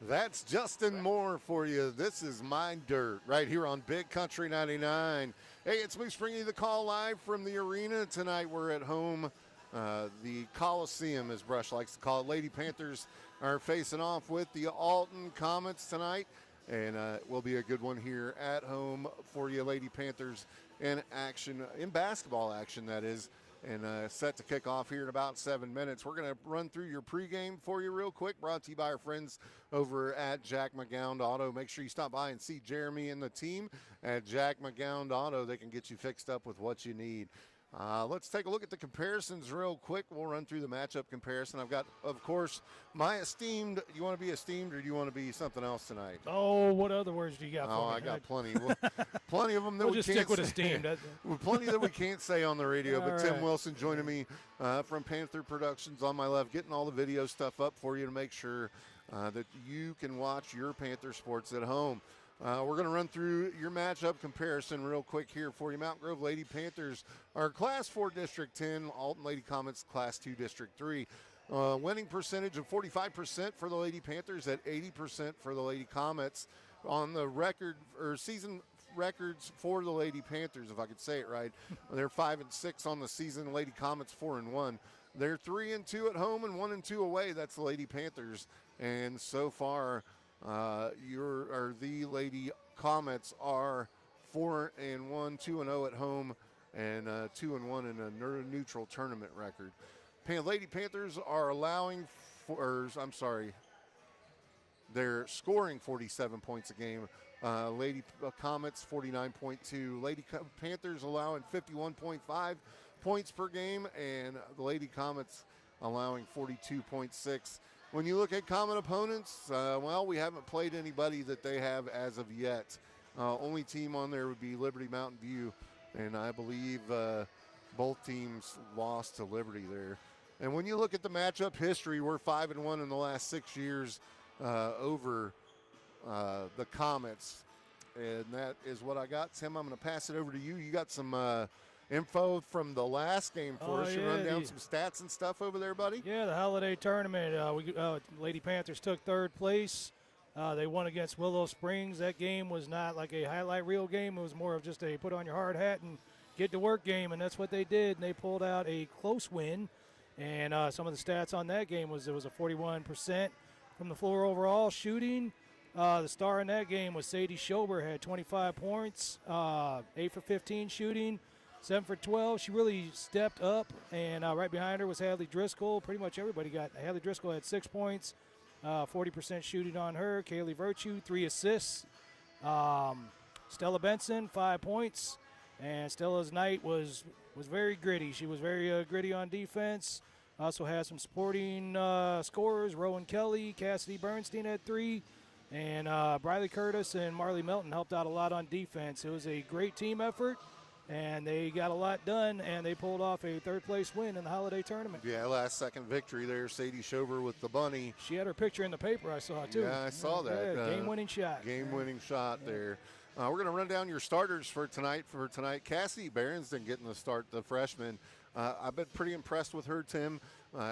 That's Justin Moore for you. This is My Dirt right here on Big Country 99. Hey, it's me bringing you the call live from the arena. Tonight we're at home. The Coliseum, as Brush likes to call it. Lady Panthers are facing off with the Alton Comets tonight. And it will be a good one here at home for you, Lady Panthers, in action, in basketball action, that is. And set to kick off here in about 7 minutes. We're going to run through your pregame for you real quick, brought to you by our friends over at Jack McGowan Auto. Make sure you stop by and see Jeremy and the team at Jack McGowan Auto. They can get you fixed up with what you need. Let's take a look at the comparisons real quick. We'll run through the matchup comparison. I've got, of course, my esteemed. You want to be esteemed, or do you want to be something else tonight? Oh, what other words do you got for me? Oh, I got plenty. Plenty of them that we'll we just can't stick with say. esteemed. Plenty that we can't say on the radio. But All Tim right. Wilson joining me from Panther Productions on my left, getting all the video stuff up for you to make sure that you can watch your Panther sports at home. We're going to run through your matchup comparison real quick here for you. Mount Grove Lady Panthers are Class 4 District 10, Alton Lady Comets Class 2 District 3. Winning percentage of 45% for the Lady Panthers at 80% for the Lady Comets. On the record or season records for the Lady Panthers, if I could say it right, they're 5-6 on the season. The Lady Comets 4-1. They're 3-2 at home and 1-2 away. That's the Lady Panthers, and so far. The Lady Comets are 4-1, 2-0 at home, and 2-1 in a neutral tournament record. Lady Panthers are they're scoring 47 points a game. Lady Comets 49.2. Lady Panthers allowing 51.5 points per game, and the Lady Comets allowing 42.6. When you look at common opponents, we haven't played anybody that they have as of yet. Only team on there would be Liberty Mountain View, and I believe both teams lost to Liberty there. And when you look at the matchup history, we're 5-1 in the last 6 years over the Comets, and that is what I got. Tim, I'm going to pass it over to you. You got some info from the last game for us. You run down some stats and stuff over there, buddy? Yeah, the holiday tournament. Lady Panthers took third place. They won against Willow Springs. That game was not like a highlight reel game. It was more of just a put on your hard hat and get to work game, and that's what they did. And they pulled out a close win. And some of the stats on that game was it was a 41% from the floor overall shooting. The star in that game was Sadie Schober, had 25 points, 8 for 15 shooting. 7 for 12. She really stepped up, and right behind her was Hadley Driscoll. Pretty much everybody got. Hadley Driscoll had 6 points, 40% shooting on her. Kaylee Virtue, 3 assists. Stella Benson, 5 points, and Stella's night was very gritty. She was very gritty on defense. Also had some supporting scorers. Rowan Kelly, Cassidy Bernstein had 3, and Briley Curtis and Marley Melton helped out a lot on defense. It was a great team effort. And they got a lot done, and they pulled off a third-place win in the holiday tournament. Yeah, last-second victory there. Sadie Schober with the bunny. She had her picture in the paper, I saw, too. Yeah, I saw that. Yeah, game-winning shot. Game-winning shot there. We're going to run down your starters for tonight. Cassidy Berenston getting the start, the freshman. I've been pretty impressed with her, Tim.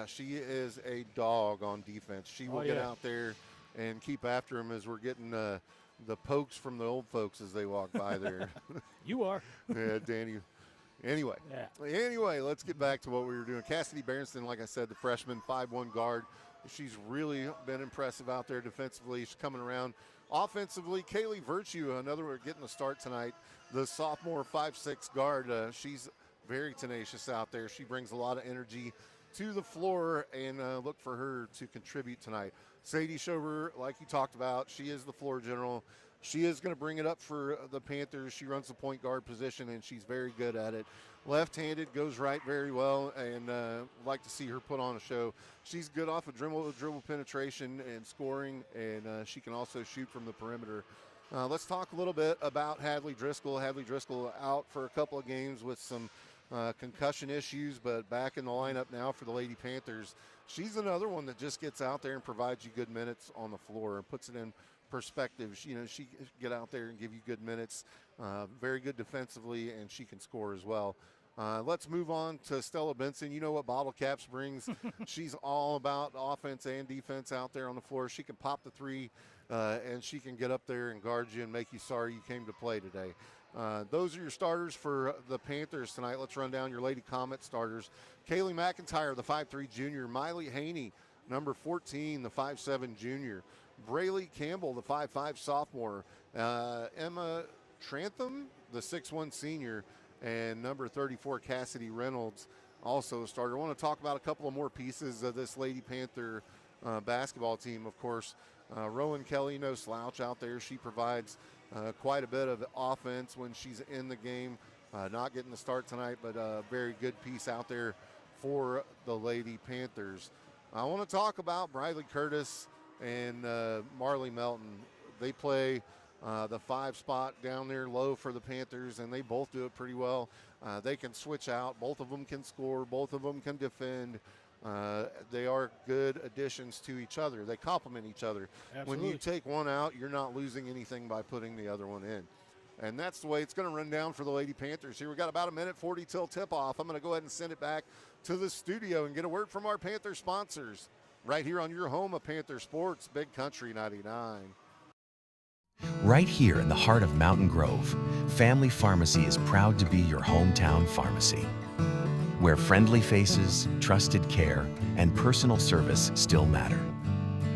She is a dog on defense. She will get out there and keep after him as we're getting the pokes from the old folks as they walk by there. You are. Yeah, Danny. Anyway, let's get back to what we were doing. Cassidy Berenston, like I said, the freshman, 5'1" guard. She's really been impressive out there defensively. She's coming around. Offensively, Kaylee Virtue, another one getting the start tonight. The sophomore 5'6" guard. She's very tenacious out there. She brings a lot of energy to the floor, and look for her to contribute tonight. Sadie Schober, like you talked about, she is the floor general. She is going to bring it up for the Panthers. She runs the point guard position, and she's very good at it. Left-handed, goes right very well, and like to see her put on a show. She's good off of dribble penetration and scoring, and she can also shoot from the perimeter. Let's talk a little bit about Hadley Driscoll. Hadley Driscoll out for a couple of games with some concussion issues, but back in the lineup now for the Lady Panthers. She's another one that just gets out there and provides you good minutes on the floor and puts it in perspective. She can get out there and give you good minutes. Very good defensively, and she can score as well. Let's move on to Stella Benson. You know what Bottle Caps brings. She's all about offense and defense out there on the floor. She can pop the three, and she can get up there and guard you and make you sorry you came to play today. Those are your starters for the Panthers tonight. Let's run down your Lady Comet starters. Kaylee McIntyre, the 5'3 junior. Miley Haney, number 14, the 5'7 junior. Braylee Campbell, the 5'5 sophomore. Emma Trantham, the 6'1 senior. And number 34, Cassidy Reynolds, also a starter. I want to talk about a couple of more pieces of this Lady Panther basketball team. Of course, Rowan Kelly, no slouch out there. She provides quite a bit of offense when she's in the game. Not getting the start tonight, but a very good piece out there for the Lady Panthers. I want to talk about Briley Curtis and Marley Melton. They play the 5 spot down there low for the Panthers, and they both do it pretty well. They can switch out. Both of them can score. Both of them can defend. They are good additions to each other. They complement each other. Absolutely. When you take one out, you're not losing anything by putting the other one in. And that's the way it's going to run down for the Lady Panthers here. We got about a minute 40 till tip-off. I'm going to go ahead and send it back to the studio and get a word from our Panther sponsors right here on your home of Panther Sports, Big Country 99. Right here in the heart of Mountain Grove, Family Pharmacy is proud to be your hometown pharmacy, where friendly faces, trusted care, and personal service still matter.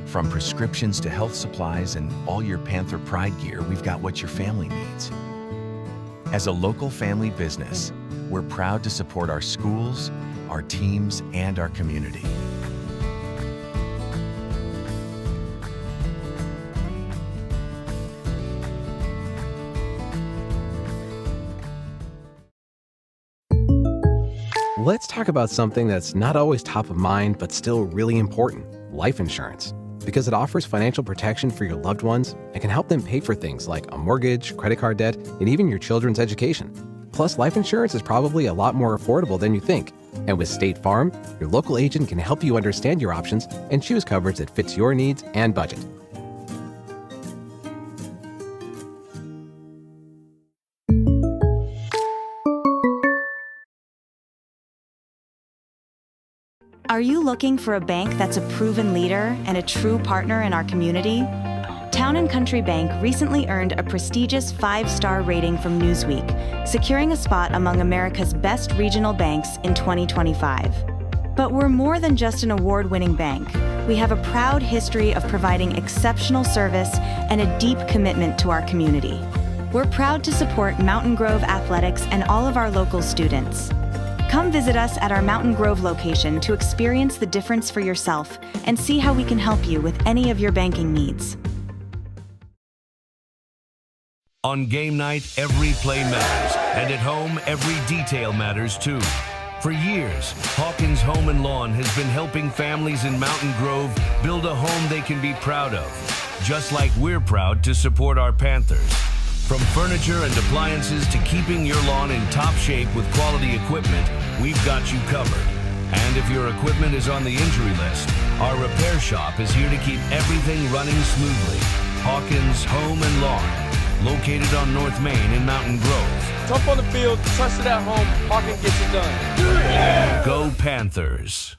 From prescriptions to health supplies and all your Panther Pride gear, we've got what your family needs. As a local family business, we're proud to support our schools, our teams, and our community. Let's talk about something that's not always top of mind, but still really important: life insurance. Because it offers financial protection for your loved ones and can help them pay for things like a mortgage, credit card debt, and even your children's education. Plus, life insurance is probably a lot more affordable than you think. And with State Farm, your local agent can help you understand your options and choose coverage that fits your needs and budget. Are you looking for a bank that's a proven leader and a true partner in our community? Town & Country Bank recently earned a prestigious 5-star rating from Newsweek, securing a spot among America's best regional banks in 2025. But we're more than just an award-winning bank. We have a proud history of providing exceptional service and a deep commitment to our community. We're proud to support Mountain Grove Athletics and all of our local students. Come visit us at our Mountain Grove location to experience the difference for yourself and see how we can help you with any of your banking needs. On game night, every play matters, and at home, every detail matters too. For years, Hawkins Home and Lawn has been helping families in Mountain Grove build a home they can be proud of, just like we're proud to support our Panthers. From furniture and appliances to keeping your lawn in top shape with quality equipment, we've got you covered. And if your equipment is on the injury list, our repair shop is here to keep everything running smoothly. Hawkins Home and Lawn, located on North Main in Mountain Grove. Tough on the field, trusted at home, Hawkins gets it done. Yeah! Go Panthers!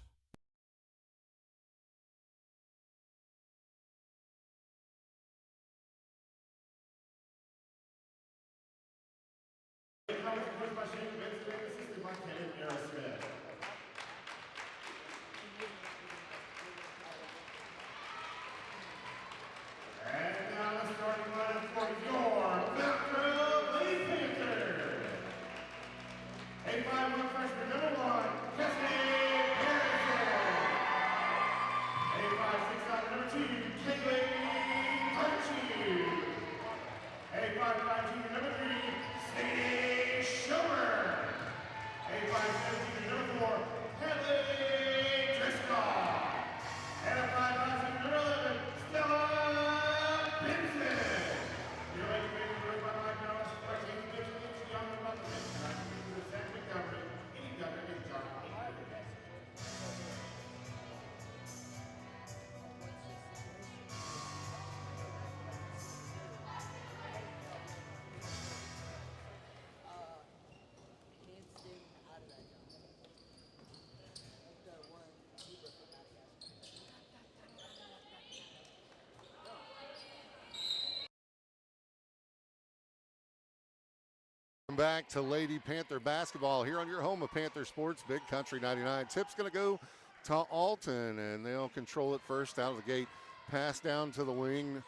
Back to Lady Panther basketball here on your home of Panther Sports, Big Country 99. Tip's going to go to Alton, and they'll control it first out of the gate. Pass down to the wing,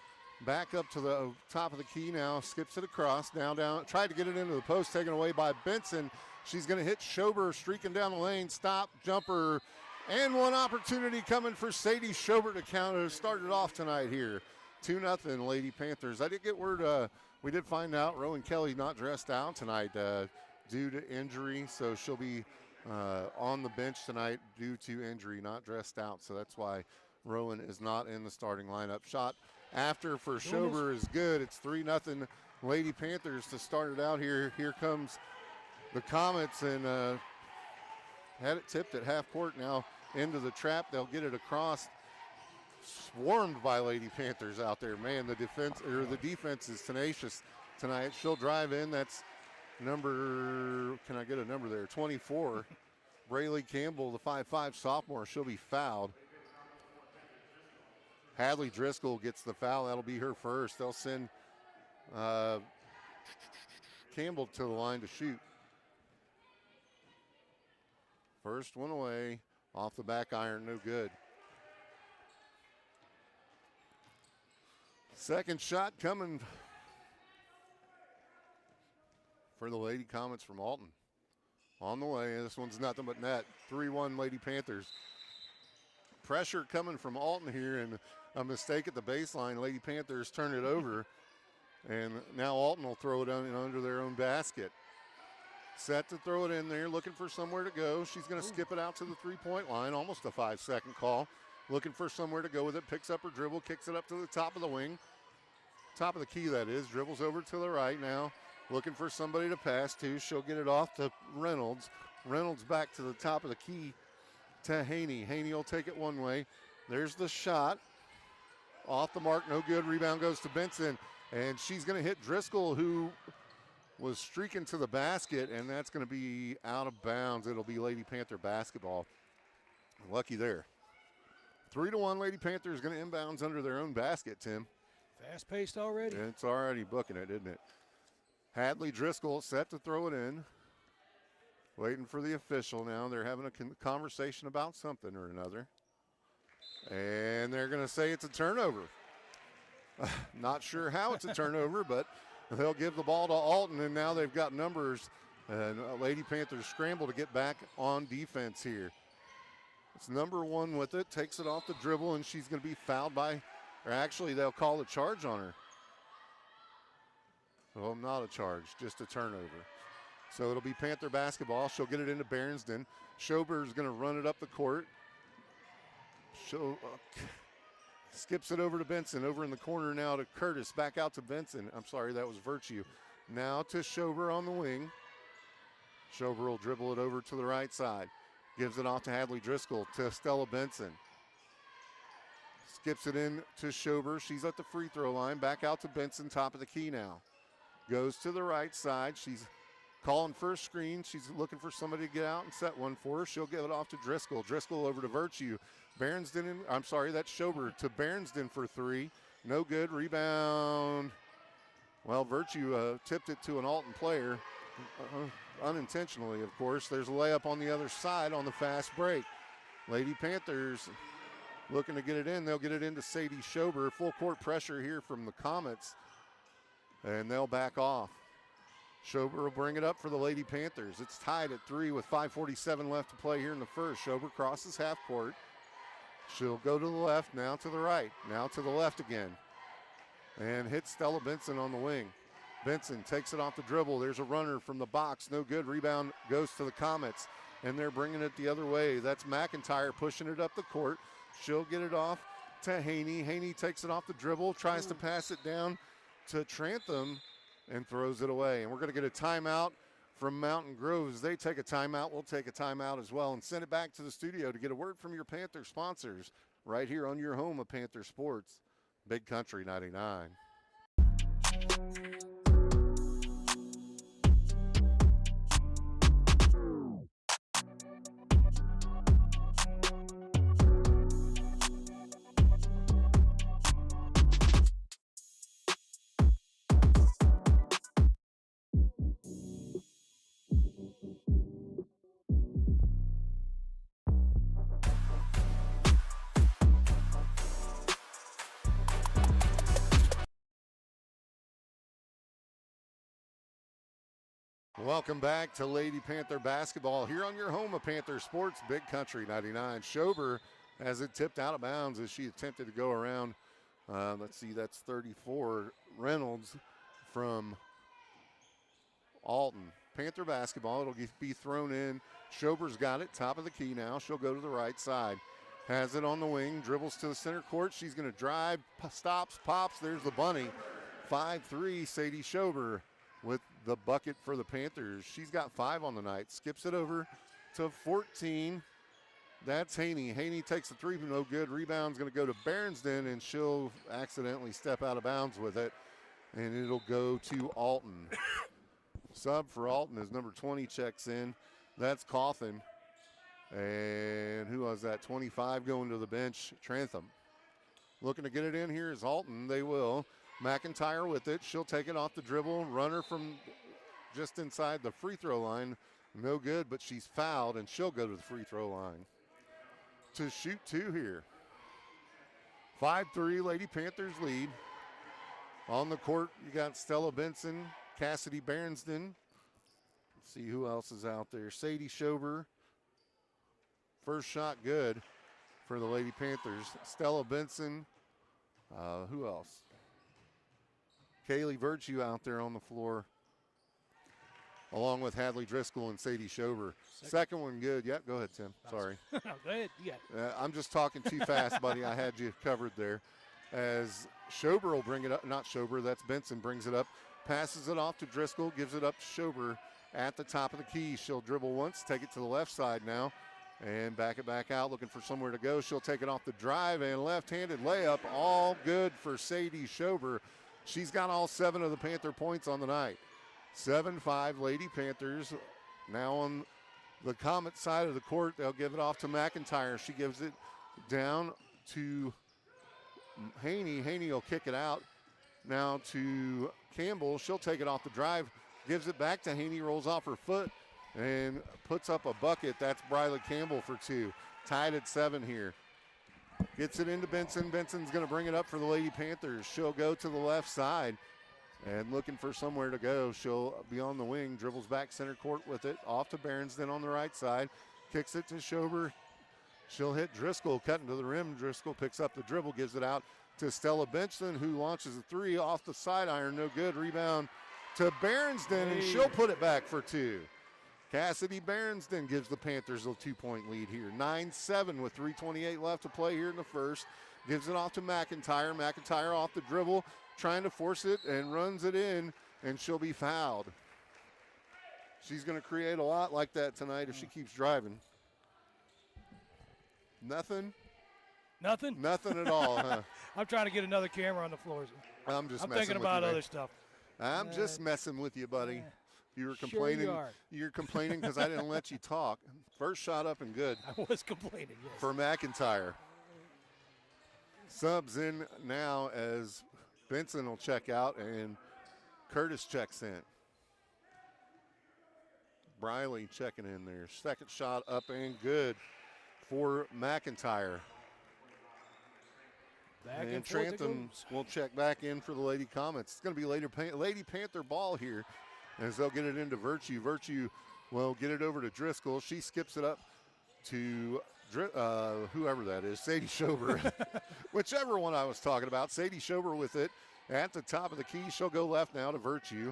back up to the top of the key now, skips it across, down, tried to get it into the post, taken away by Benson. She's going to hit Schober, streaking down the lane, stop, jumper, and one opportunity coming for Sadie Schober to counter. Started off tonight here, 2-0 Lady Panthers. I did get word, we did find out Rowan Kelly not dressed out tonight due to injury, so she'll be on the bench tonight due to injury, not dressed out, so that's why Rowan is not in the starting lineup. Shot after for Schober is good. It's 3-0 Lady Panthers to start it out here. Here comes the Comets, and had it tipped at half court now into the trap. They'll get it across. Swarmed by Lady Panthers out there. Man, the defense is tenacious tonight. She'll drive in. That's number, can I get a number there? 24. Braylee Campbell, the 5'5 sophomore. She'll be fouled. Hadley Driscoll gets the foul. That'll be her first. They'll send Campbell to the line to shoot. First one away. Off the back iron, no good. Second shot coming for the Lady Comets from Alton. On the way, this one's nothing but net. 3-1 Lady Panthers. Pressure coming from Alton here, and a mistake at the baseline. Lady Panthers turn it over, and now Alton will throw it under their own basket. Set to throw it in there, looking for somewhere to go. She's going to skip it out to the three-point line, almost a 5-second call. Looking for somewhere to go with it, picks up her dribble, kicks it up to the top of the wing. Top of the key, that is. Dribbles over to the right now. Looking for somebody to pass to. She'll get it off to Reynolds. Reynolds back to the top of the key to Haney. Haney will take it one way. There's the shot. Off the mark, no good. Rebound goes to Benson. And she's going to hit Driscoll, who was streaking to the basket, and that's going to be out of bounds. It'll be Lady Panther basketball. Lucky there. 3-1 Lady Panthers going to inbounds under their own basket, Tim. Fast-paced already. It's already booking it, isn't it? Hadley Driscoll set to throw it in. Waiting for the official now. They're having a conversation about something or another. And they're going to say it's a turnover. Not sure how it's a turnover, but they'll give the ball to Alton, and now they've got numbers. And Lady Panthers scramble to get back on defense here. It's number one with it, takes it off the dribble, and she's going to be fouled by, or actually they'll call a charge on her. Well, not a charge, just a turnover. So it'll be Panther basketball. She'll get it into Berensden. Schober's going to run it up the court. She'll skips it over to Benson. Over in the corner now to Curtis. Back out to Benson. I'm sorry, that was Virtue. Now to Schober on the wing. Schober will dribble it over to the right side. Gives it off to Hadley Driscoll to Stella Benson. Skips it in to Schober. She's at the free throw line. Back out to Benson, top of the key now. Goes to the right side. She's calling first screen. She's looking for somebody to get out and set one for her. She'll give it off to Driscoll. Driscoll over to Virtue. Berensden, I'm sorry, that's Schober to Berensden for three. No good. Rebound. Well, Virtue tipped it to an Alton player. Unintentionally, of course. There's a layup on the other side on the fast break. Lady Panthers looking to get it in. They'll get it into Sadie Schober. Full court pressure here from the Comets, and they'll back off. Schober will bring it up for the Lady Panthers. It's tied at 3 with 5:47 left to play here in the first. Schober crosses half court. She'll go to the left, now to the right, now to the left again, and hits Stella Benson on the wing. Benson takes it off the dribble. There's a runner from the box. No good. Rebound goes to the Comets, and they're bringing it the other way. That's McIntyre pushing it up the court. She'll get it off to Haney. Haney takes it off the dribble, tries to pass it down to Trantham, and throws it away. And we're going to get a timeout from Mountain Grove. As they take a timeout, we'll take a timeout as well and send it back to the studio to get a word from your Panther sponsors right here on your home of Panther Sports, Big Country 99. Welcome back to Lady Panther basketball here on your home of Panther Sports, Big Country 99. Schober has it tipped out of bounds as she attempted to go around. Let's see, that's 34. Reynolds from Alton. Panther basketball, it'll be thrown in. Schober's got it, top of the key now. She'll go to the right side. Has it on the wing, dribbles to the center court. She's going to drive, stops, pops. There's the bunny. 5-3, Sadie Schober with the bucket for the Panthers. She's got 5 on the night. Skips it over to 14. That's Haney. Haney takes the three, no good. Rebound's going to go to Berensden, and she'll accidentally step out of bounds with it, and it'll go to Alton. Sub for Alton as number 20 checks in. That's Coffin. And who was that? 25 going to the bench, Trantham. Looking to get it in here is Alton. They will. McIntyre with it. She'll take it off the dribble. Runner from just inside the free throw line. No good, but she's fouled, and she'll go to the free throw line to shoot 2 here. 5-3, Lady Panthers lead. On the court, you got Stella Benson, Cassidy Berensden. Let's see who else is out there. Sadie Schober. First shot good for the Lady Panthers. Stella Benson. Who else? Kaylee Virtue out there on the floor, along with Hadley Driscoll and Sadie Schober. Second one good. Yeah, go ahead, Tim. Sorry. Go ahead. You got it. I'm just talking too fast, buddy. I had you covered there. As Schober will bring it up. Not Schober, that's Benson, brings it up. Passes it off to Driscoll, gives it up to Schober at the top of the key. She'll dribble once, take it to the left side now, and back it back out, looking for somewhere to go. She'll take it off the drive, and left-handed layup, all good for Sadie Schober. She's got all 7 of the Panther points on the night. 7-5 Lady Panthers. Now on the Comet side of the court, they'll give it off to McIntyre. She gives it down to Haney. Haney will kick it out now to Campbell. She'll take it off the drive, gives it back to Haney, rolls off her foot, and puts up a bucket. That's Briley Campbell for 2. Tied at 7 here. Gets it into Benson. Benson's going to bring it up for the Lady Panthers. She'll go to the left side and looking for somewhere to go. She'll be on the wing, dribbles back center court with it. Off to Berensden on the right side. Kicks it to Schober. She'll hit Driscoll, cutting to the rim. Driscoll picks up the dribble, gives it out to Stella Benson, who launches a 3 off the side iron. No good. Rebound to Berensden, and she'll put it back for 2. Cassidy Berensden gives the Panthers a 2-point lead here. 9-7 with 3:28 left to play here in the first. Gives it off to McIntyre. McIntyre off the dribble, trying to force it and runs it in, and she'll be fouled. She's going to create a lot like that tonight if she keeps driving. Nothing? Nothing? Nothing at all, huh? I'm trying to get another camera on the floors. I'm just I'm messing thinking with about you, other stuff. I'm just messing with you, buddy. You were Sure complaining. you are. You're complaining because I didn't let you talk. First shot up and good I was complaining, yes. for McIntyre. Subs in now as Benson will check out and Curtis checks in. Briley checking in there. Second shot up and good for McIntyre. Back and and forth it Trantham goes. will check back in for the Lady Comets. It's going to be Lady Panther ball here as they'll get it into Virtue. Virtue will get it over to Driscoll. She skips it up to whoever that is, Sadie Schober. Whichever one I was talking about. Sadie Schober with it at the top of the key. She'll go left now to Virtue.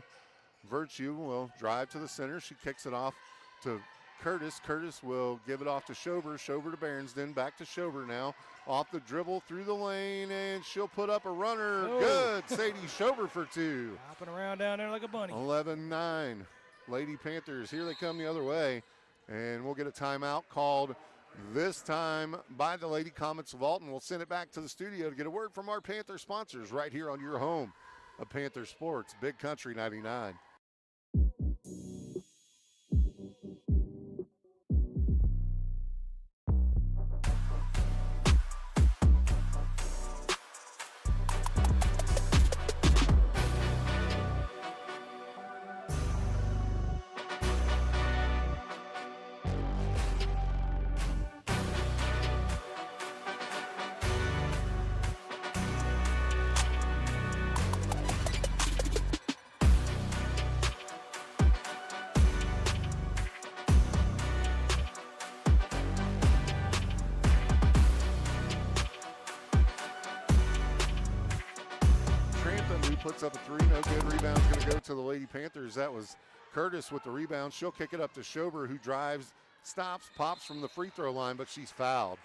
Virtue will drive to the center. She kicks it off to Curtis. Curtis will give it off to Schober. Schober to Berensden. Back to Schober now. Off the dribble through the lane, and she'll put up a runner. Oh. Good. Sadie Schober for 2. Hopping around down there like a bunny. 11-9. Lady Panthers, here they come the other way. And we'll get a timeout called this time by the Lady Comets of Alton. We'll send it back to the studio to get a word from our Panther sponsors right here on your home of Panther Sports, Big Country 99. Vertue puts up a three, no good. Rebound's going to go to the Lady Panthers. That was Curtis with the rebound. She'll kick it up to Schober, who drives, stops, pops from the free throw line, but she's fouled.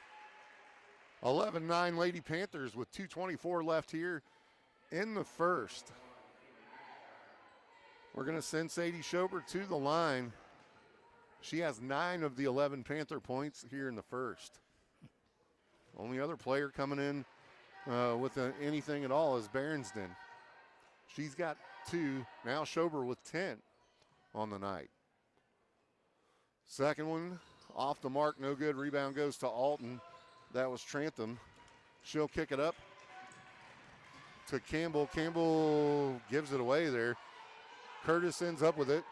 11-9 Lady Panthers with 2:24 left here in the first. We're going to send Sadie Schober to the line. She has 9 of the 11 Panther points here in the first. Only other player coming in with anything at all is Berensden. She's got 2. Now Schober with 10 on the night. Second one off the mark, no good. Rebound goes to Alton. That was Trantham. She'll kick it up to Campbell. Campbell gives it away there. Curtis ends up with it,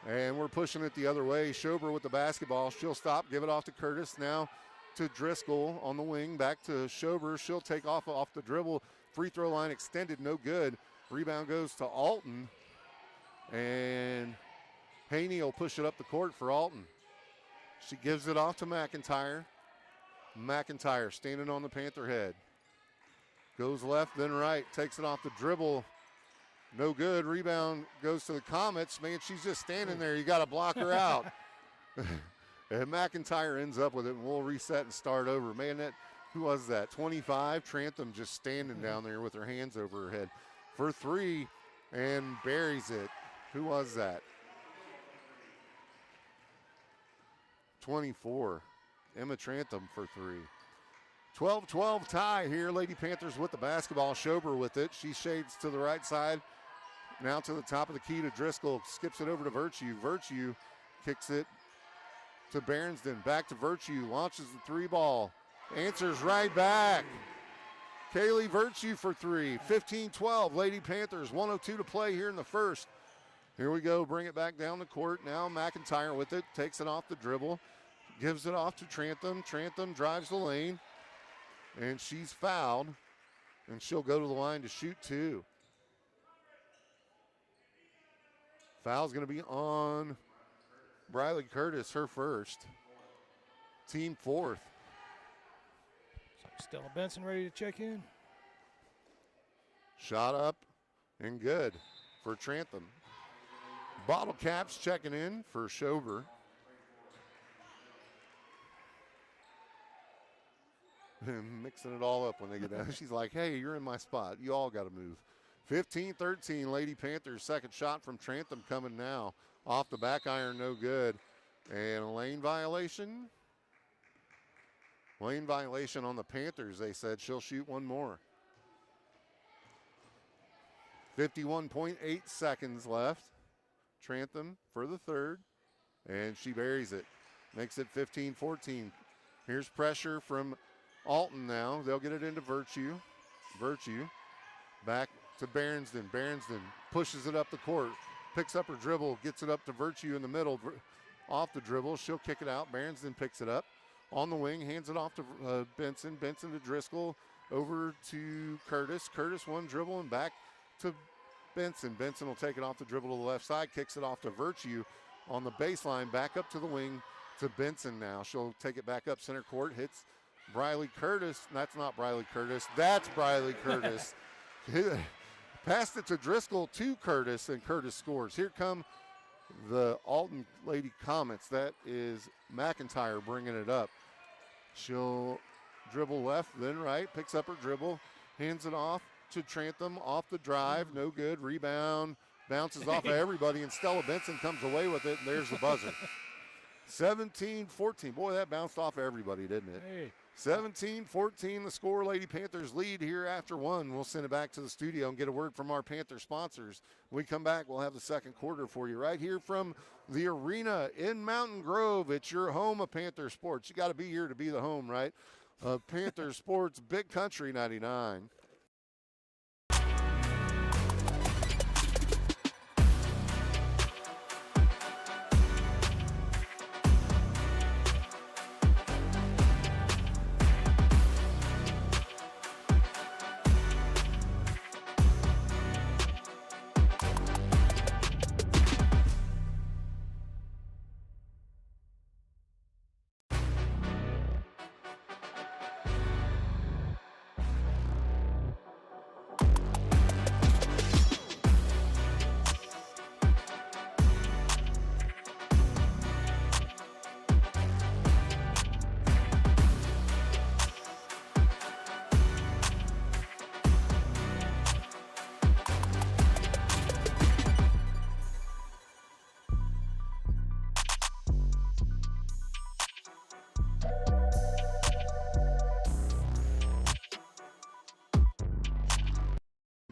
and we're pushing it the other way. Schober with the basketball. She'll stop, give it off to Curtis. Now to Driscoll on the wing. Back to Schober. She'll take off the dribble. Free throw line extended, no good. Rebound goes to Alton, and Haney will push it up the court for Alton. She gives it off to McIntyre. McIntyre standing on the Panther head. Goes left, then right. Takes it off the dribble. No good. Rebound goes to the Comets. Man, she's just standing there. You got to block her out. And McIntyre ends up with it, and we'll reset and start over. Man, who was that? 25. Trantham just standing down there with her hands over her head for 3 and buries it. Who was that? 24. Emma Trantham for 3. 12-12 tie here. Lady Panthers with the basketball. Schober with it. She shades to the right side. Now to the top of the key to Driscoll. Skips it over to Vertue. Vertue kicks it to Berensden. Back to Vertue. Launches the 3 ball. Answers right back. Kaylee Vertue for 3. 15-12. Lady Panthers. 1:02 to play here in the first. Here we go. Bring it back down the court. Now McIntyre with it. Takes it off the dribble. Gives it off to Trantham. Trantham drives the lane. And she's fouled. And she'll go to the line to shoot 2. Foul's going to be on Briley Curtis, her first. Team 4th. Stella Benson ready to check in. Shot up and good for Trantham. Bottle Caps checking in for Schober. Mixing it all up when they get down. She's like, hey, you're in my spot. You all got to move. 15-13, Lady Panthers. Second shot from Trantham coming now. Off the back iron, no good. And a lane violation. Lane violation on the Panthers, they said. She'll shoot one more. 51.8 seconds left. Trantham for the third. And she buries it. Makes it 15-14. Here's pressure from Alton now. They'll get it into Vertue. Vertue back to Berensden. Berensden pushes it up the court. Picks up her dribble. Gets it up to Vertue in the middle. Off the dribble. She'll kick it out. Berensden picks it up. On the wing. Hands it off to Benson. Benson to Driscoll. Over to Curtis. Curtis one dribble and back to Benson. Benson will take it off the dribble to the left side. Kicks it off to Vertue on the baseline. Back up to the wing to Benson now. She'll take it back up center court. Hits Briley Curtis. That's not Briley Curtis. That's Briley Curtis. Passed it to Driscoll to Curtis, and Curtis scores. Here come the Alton Lady Comets. That is McIntyre bringing it up. She'll dribble left, then right, picks up her dribble, hands it off to Trantham, off the drive, no good. Rebound, bounces off of everybody, and Stella Benson comes away with it, and there's the buzzer. 17-14. Boy, that bounced off everybody, didn't it? Hey. 17-14, the score. Lady Panthers lead here after 1. We'll send it back to the studio and get a word from our Panther sponsors. When we come back, we'll have the second quarter for you right here from the arena in Mountain Grove. It's your home of Panther sports. You got to be here to be the home, right? Panther Sports, Big Country 99.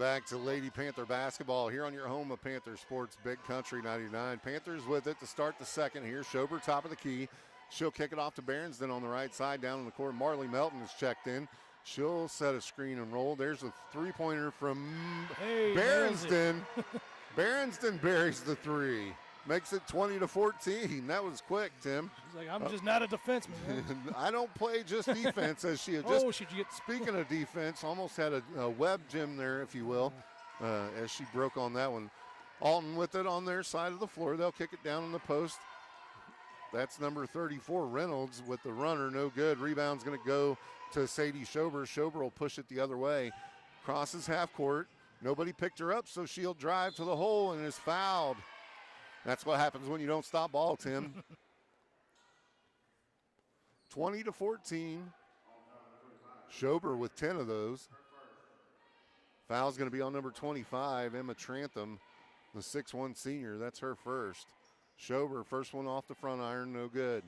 Back to Lady Panther basketball here on your home of Panther Sports, Big Country 99. Panthers with it to start the second here. Schober top of the key. She'll kick it off to Berensden on the right side down in the court. Marley Melton is checked in. She'll set a screen and roll. There's a three-pointer from Berensden. Berensden buries the three. Makes it 20-14. That was quick, Tim. He's like, I'm just not a defenseman, man. I don't play just defense, as she had just. Speaking of defense, almost had a web gym there, if you will, as she broke on that one. Alton with it on their side of the floor. They'll kick it down in the post. That's number 34, Reynolds, with the runner. No good. Rebound's going to go to Sadie Schober. Schober will push it the other way. Crosses half court. Nobody picked her up, so she'll drive to the hole and is fouled. That's what happens when you don't stop ball, Tim. 20-14. Schober with 10 of those. Foul's going to be on number 25, Emma Trantham, the 6'1 senior. That's her first. Schober, first one off the front iron, no good.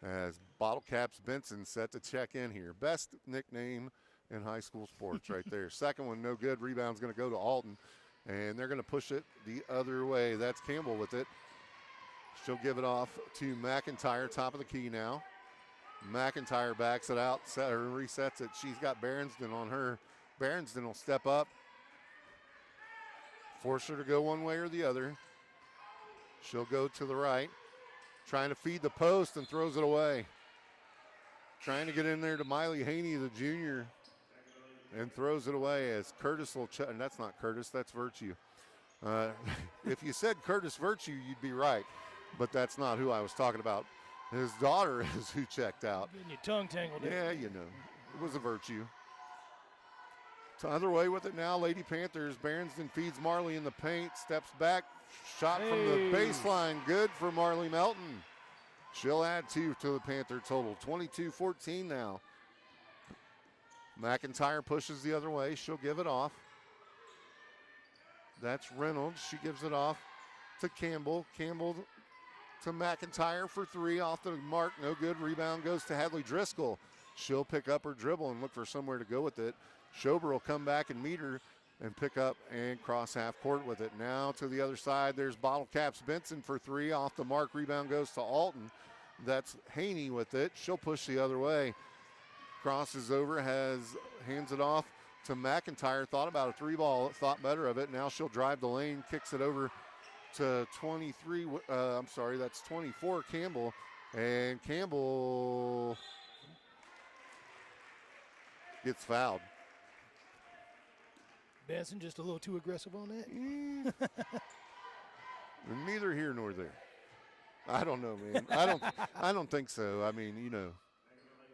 As Bottle Caps Benson set to check in here. Best nickname in high school sports right there. Second one, no good. Rebound's going to go to Alton, and they're going to push it the other way. That's Campbell with it. She'll give it off to McIntyre, top of the key now. McIntyre backs it out, resets it. She's got Berensden on her. Berensden will step up, force her to go one way or the other. She'll go to the right, trying to feed the post and throws it away. Trying to get in there to Miley Haney, the junior, and throws it away as Curtis will check. And that's not Curtis, that's Virtue. If you said Curtis Virtue, you'd be right, but that's not who I was talking about. His daughter is who checked out. Getting your tongue tangled. Yeah, you know, it was a Virtue. So other way with it now, Lady Panthers. Berensden feeds Marley in the paint, steps back, shot from the baseline, good for Marley Melton. She'll add 2 to the Panther total, 22-14 now. McIntyre pushes the other way. She'll give it off. That's Reynolds. She gives it off to Campbell. Campbell to McIntyre for 3 off the mark. No good. Rebound goes to Hadley Driscoll. She'll pick up her dribble and look for somewhere to go with it. Schober will come back and meet her and pick up and cross half court with it. Now to the other side, there's Bottle Caps Benson for 3 off the mark. Rebound goes to Alton. That's Haney with it. She'll push the other way. Crosses over, hands it off to McIntyre. Thought about a 3-ball, thought better of it. Now she'll drive the lane, kicks it over to 24, Campbell. And Campbell gets fouled. Benson just a little too aggressive on that? Neither here nor there. I don't know, man. I don't think so. I mean, you know,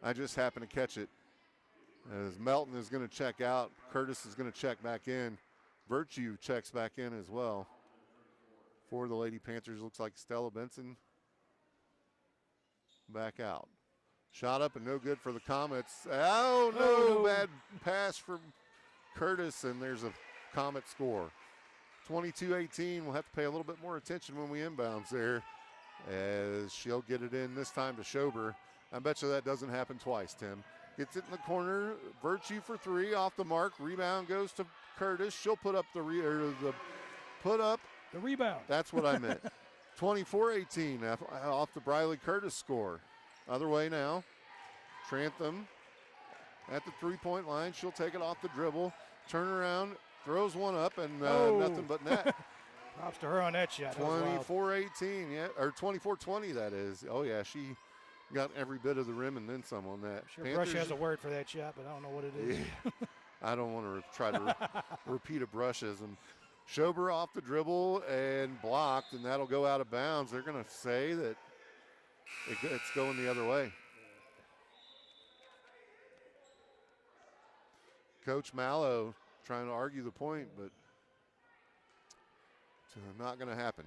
I just happened to catch it. As Melton is going to check out, Curtis is going to check back in. Virtue checks back in as well. For the Lady Panthers, looks like Stella Benson back out. Shot up and no good for the Comets. Oh, no, bad pass from Curtis, and there's a Comet score. 22-18, we'll have to pay a little bit more attention when we inbounds there, as she'll get it in this time to Schober. I bet you that doesn't happen twice, Tim. Gets it in the corner, Virtue for 3 off the mark. Rebound goes to Curtis. She'll put up the rebound. That's what I meant. 24-18 off the Briley Curtis score. Other way now. Trantham at the 3-point line. She'll take it off the dribble, turn around, throws one up, and nothing but net. Props to her on that shot. 24-18, yeah, or 24-20 that is. Oh yeah, she got every bit of the rim and then some on that. Sure, Brush has a word for that shot, but I don't know what it is. Yeah. I don't want to try to repeat a Brushism. Schober off the dribble and blocked, and that'll go out of bounds. They're going to say that it's going the other way. Coach Mallow trying to argue the point, but it's not going to happen.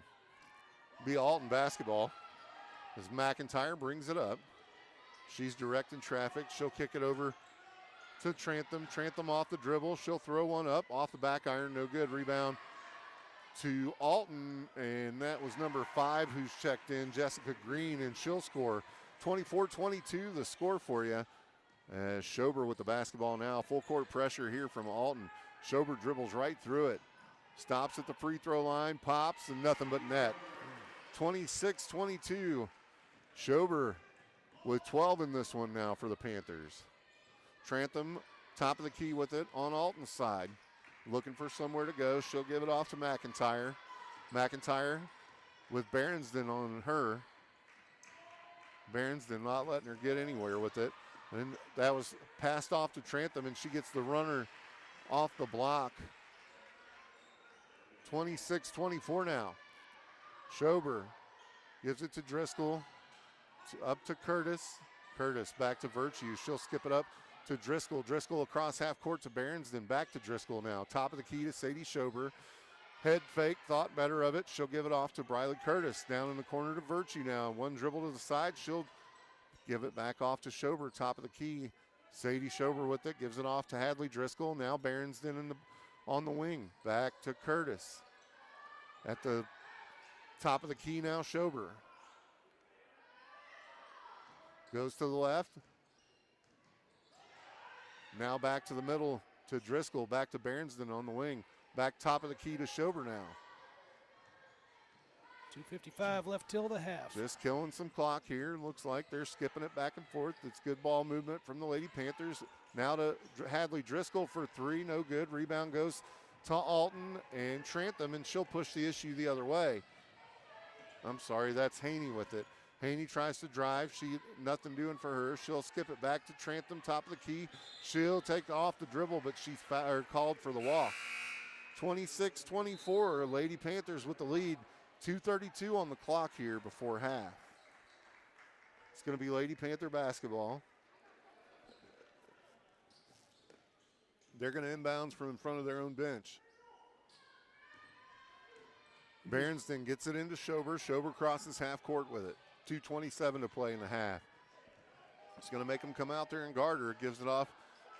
Be Alton basketball as McIntyre brings it up. She's directing traffic. She'll kick it over to Trantham. Trantham off the dribble. She'll throw one up off the back iron. No good. Rebound to Alton, and that was number 5 who's checked in, Jessica Green, and she'll score. 24-22 the score for you Schober with the basketball now. Full court pressure here from Alton. Schober dribbles right through it. Stops at the free throw line, pops, and nothing but net. 26-22. Schober with 12 in this one now for the Panthers. Trantham, top of the key with it on Alton's side. Looking for somewhere to go. She'll give it off to McIntyre. McIntyre with Berensden on her. Berensden not letting her get anywhere with it. And that was passed off to Trantham, and she gets the runner off the block. 26-24 now. Schober gives it to Driscoll. Up to Curtis. Curtis back to Virtue. She'll skip it up to Driscoll. Driscoll across half court to Berensden. Back to Driscoll now. Top of the key to Sadie Schober. Head fake, thought better of it. She'll give it off to Briley Curtis. Down in the corner to Virtue now. One dribble to the side. She'll give it back off to Schober. Top of the key. Sadie Schober with it. Gives it off to Hadley Driscoll. Now Berensden on the wing. Back to Curtis. At the top of the key now, Schober. Goes to the left. Now back to the middle to Driscoll. Back to Berensden on the wing. Back top of the key to Schober now. 2:55 left till the half. Just killing some clock here. Looks like they're skipping it back and forth. It's good ball movement from the Lady Panthers. Now to Hadley Driscoll for three. No good. Rebound goes to Alton and Trantham, and she'll push the issue the other way. I'm sorry, that's Haney with it. Haney tries to drive. Nothing doing for her. She'll skip it back to Trantham, top of the key. She'll take off the dribble, but she's called for the walk. 26-24, Lady Panthers with the lead. 2:32 on the clock here before half. It's going to be Lady Panther basketball. They're going to inbounds from in front of their own bench. Berensden gets it into Schober. Schober crosses half court with it. 2:27 to play in the half. It's going to make them come out there and guard her. Gives it off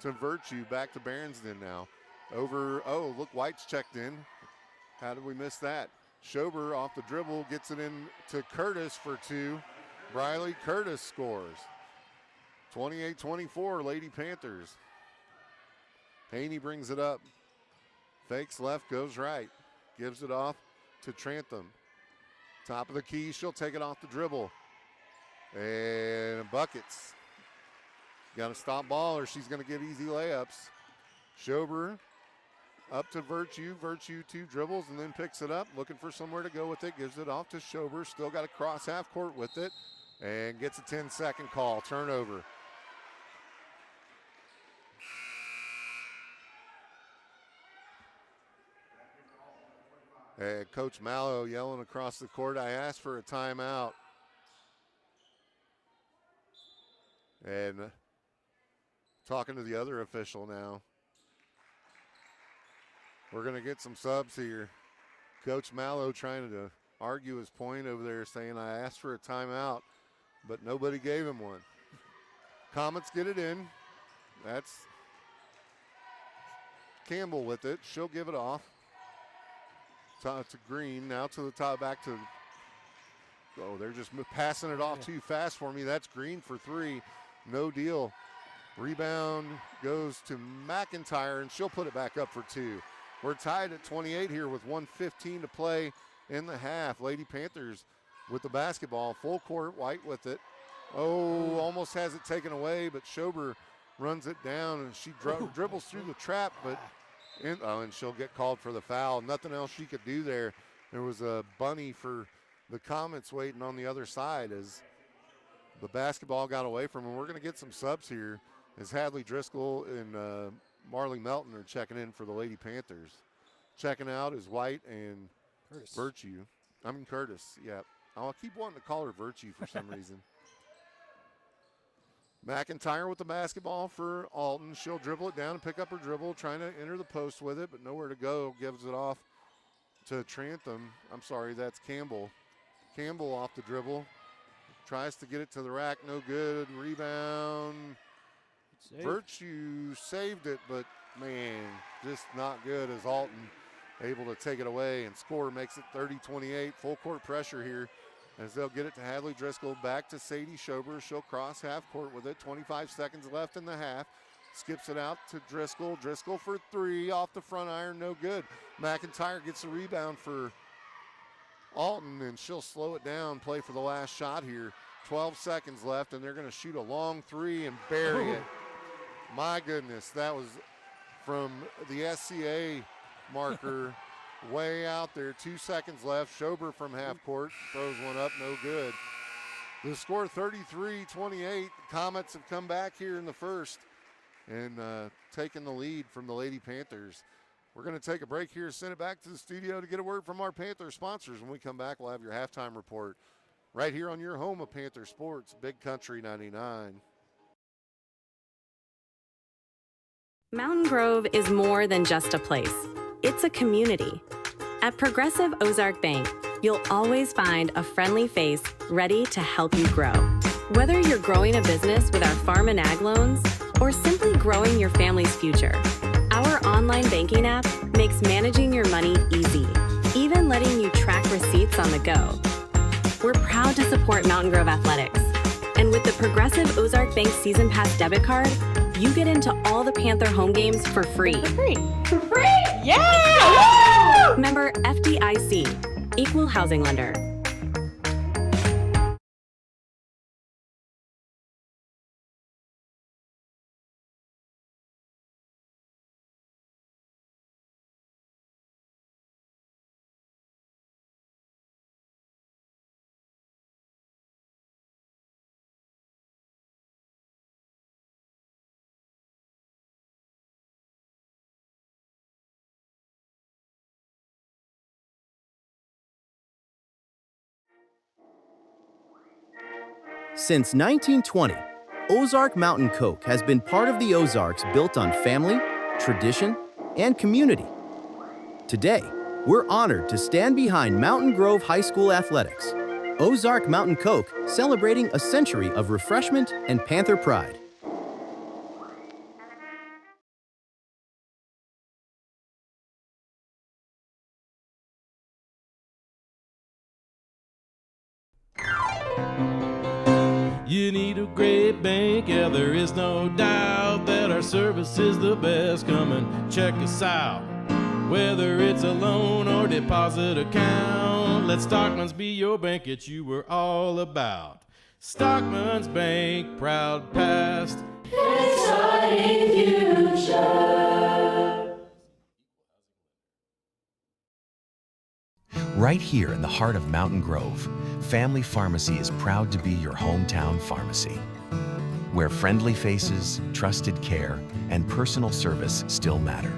to Virtue. Back to Berensden now. Look, White's checked in. How did we miss that? Schober off the dribble gets it in to Curtis for two. Briley Curtis scores. 28-24, Lady Panthers. Haney brings it up. Fakes left, goes right. Gives it off to Trantham. Top of the key, she'll take it off the dribble. And buckets. Got to stop ball or she's going to get easy layups. Schober up to Virtue. Virtue two dribbles and then picks it up. Looking for somewhere to go with it. Gives it off to Schober. Still got to cross half court with it. And gets a 10-second call. Turnover. And Coach Mallow yelling across the court, I asked for a timeout. And talking to the other official now. We're going to get some subs here. Coach Mallow trying to argue his point over there, saying I asked for a timeout, but nobody gave him one. Comets get it in. That's Campbell with it. She'll give it off. To Green, now to the top, back to, they're just passing it off too fast for me. That's Green for three, no deal. Rebound goes to McIntyre, and she'll put it back up for two. We're tied at 28 here with 1:15 to play in the half. Lady Panthers with the basketball, full court, White with it. Almost has it taken away, but Schober runs it down, and she dribbles through the trap, but and she'll get called for the foul. Nothing else she could do there. There was a bunny for the Comets waiting on the other side as the basketball got away from him. We're going to get some subs here as Hadley Driscoll and Marley Melton are checking in for the Lady Panthers. Checking out is White and Virtue. Curtis, yeah. I'll keep wanting to call her Virtue for some reason. McIntyre with the basketball for Alton. She'll dribble it down and pick up her dribble, trying to enter the post with it, but nowhere to go. Gives it off to Trantham. I'm sorry, that's Campbell. Campbell off the dribble. Tries to get it to the rack, no good. Rebound. Virtue saved it, but man, just not good as Alton able to take it away and score. Makes it 30-28. Full court pressure here as they'll get it to Hadley Driscoll. Back to Sadie Schober. She'll cross half court with it. 25 seconds left in the half. Skips it out to Driscoll. Driscoll for three off the front iron, no good. McIntyre gets the rebound for Alton, and she'll slow it down, play for the last shot here. 12 seconds left, and they're going to shoot a long three and bury it. My goodness, that was from the SCA marker way out there. 2 seconds left. Schober from half court throws one up, no good. The score 33-28. Comets have come back here in the first and taken the lead from the Lady Panthers. We're going to take a break here, send it back to the studio to get a word from our Panther sponsors. When we come back, we'll have your halftime report right here on your home of Panther Sports, Big Country 99. Mountain Grove is more than just a place. It's a community. At Progressive Ozark Bank, you'll always find a friendly face ready to help you grow. Whether you're growing a business with our farm and ag loans or simply growing your family's future, our online banking app makes managing your money easy, even letting you track receipts on the go. We're proud to support Mountain Grove Athletics. And with the Progressive Ozark Bank Season Pass debit card, you get into all the Panther home games for free. For free? For free? Yeah! Woo! Member FDIC, Equal Housing Lender. Since 1920, Ozark Mountain Coke has been part of the Ozarks built on family, tradition, and community. Today, we're honored to stand behind Mountain Grove High School athletics. Ozark Mountain Coke celebrating a century of refreshment and Panther pride. You need a great bank, yeah, there is no doubt that our service is the best. Come and check us out, whether it's a loan or deposit account. Let Stockman's be your bank, it's you we're all about. Stockman's Bank, proud past, exciting future. Right here in the heart of Mountain Grove, Family Pharmacy is proud to be your hometown pharmacy, where friendly faces, trusted care, and personal service still matter.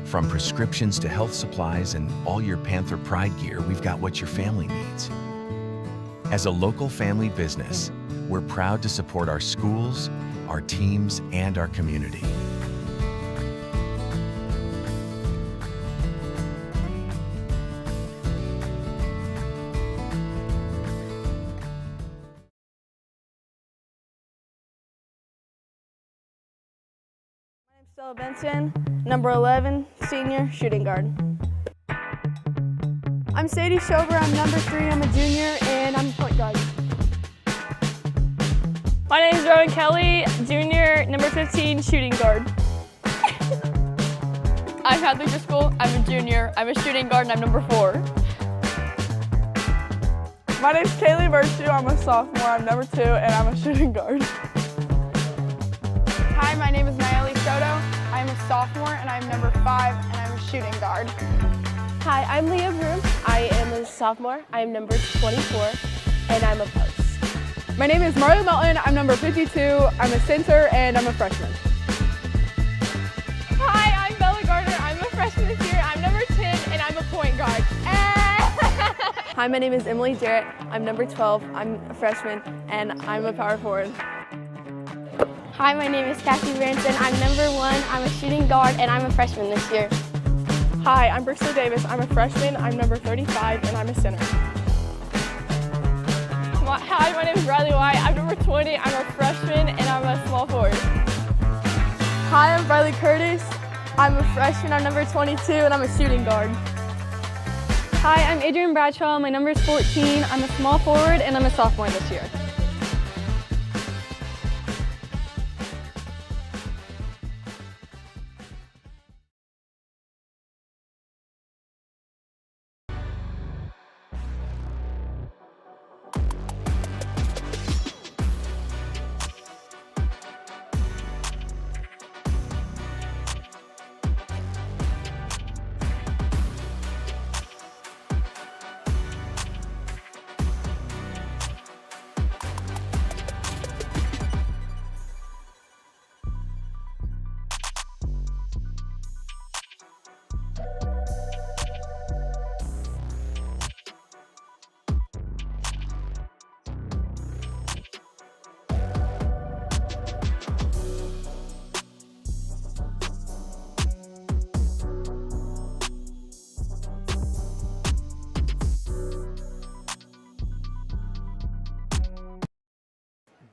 From prescriptions to health supplies and all your Panther Pride gear, we've got what your family needs. As a local family business, we're proud to support our schools, our teams, and our community. Stella Benson, number 11, senior, shooting guard. I'm Sadie Schober, I'm number 3, I'm a junior, and I'm a point guard. My name is Rowan Kelly, junior, number 15, shooting guard. I'm Hadley Driscoll, I'm a junior, I'm a shooting guard, and I'm number 4. My name's Kaylee Virtue, I'm a sophomore, I'm number 2, and I'm a shooting guard. Hi, my name is Nayeli Soto. I'm a sophomore and I'm number 5 and I'm a shooting guard. Hi, I'm Leah Broom. I am a sophomore. I'm number 24 and I'm a post. My name is Marla Melton. I'm number 52. I'm a center and I'm a freshman. Hi, I'm Bella Gardner. I'm a freshman this year. I'm number 10 and I'm a point guard. Hi, my name is Emily Jarrett. I'm number 12. I'm a freshman and I'm a power forward. Hi, my name is Cassie Branson. I'm number 1. I'm a shooting guard, and I'm a freshman this year. Hi, I'm Brixley Davis. I'm a freshman. I'm number 35, and I'm a center. Hi, my name is Riley White. I'm number 20. I'm a freshman, and I'm a small forward. Hi, I'm Riley Curtis. I'm a freshman. I'm number 22, and I'm a shooting guard. Hi, I'm Adrian Bradshaw. My number is 14. I'm a small forward and I'm a sophomore this year.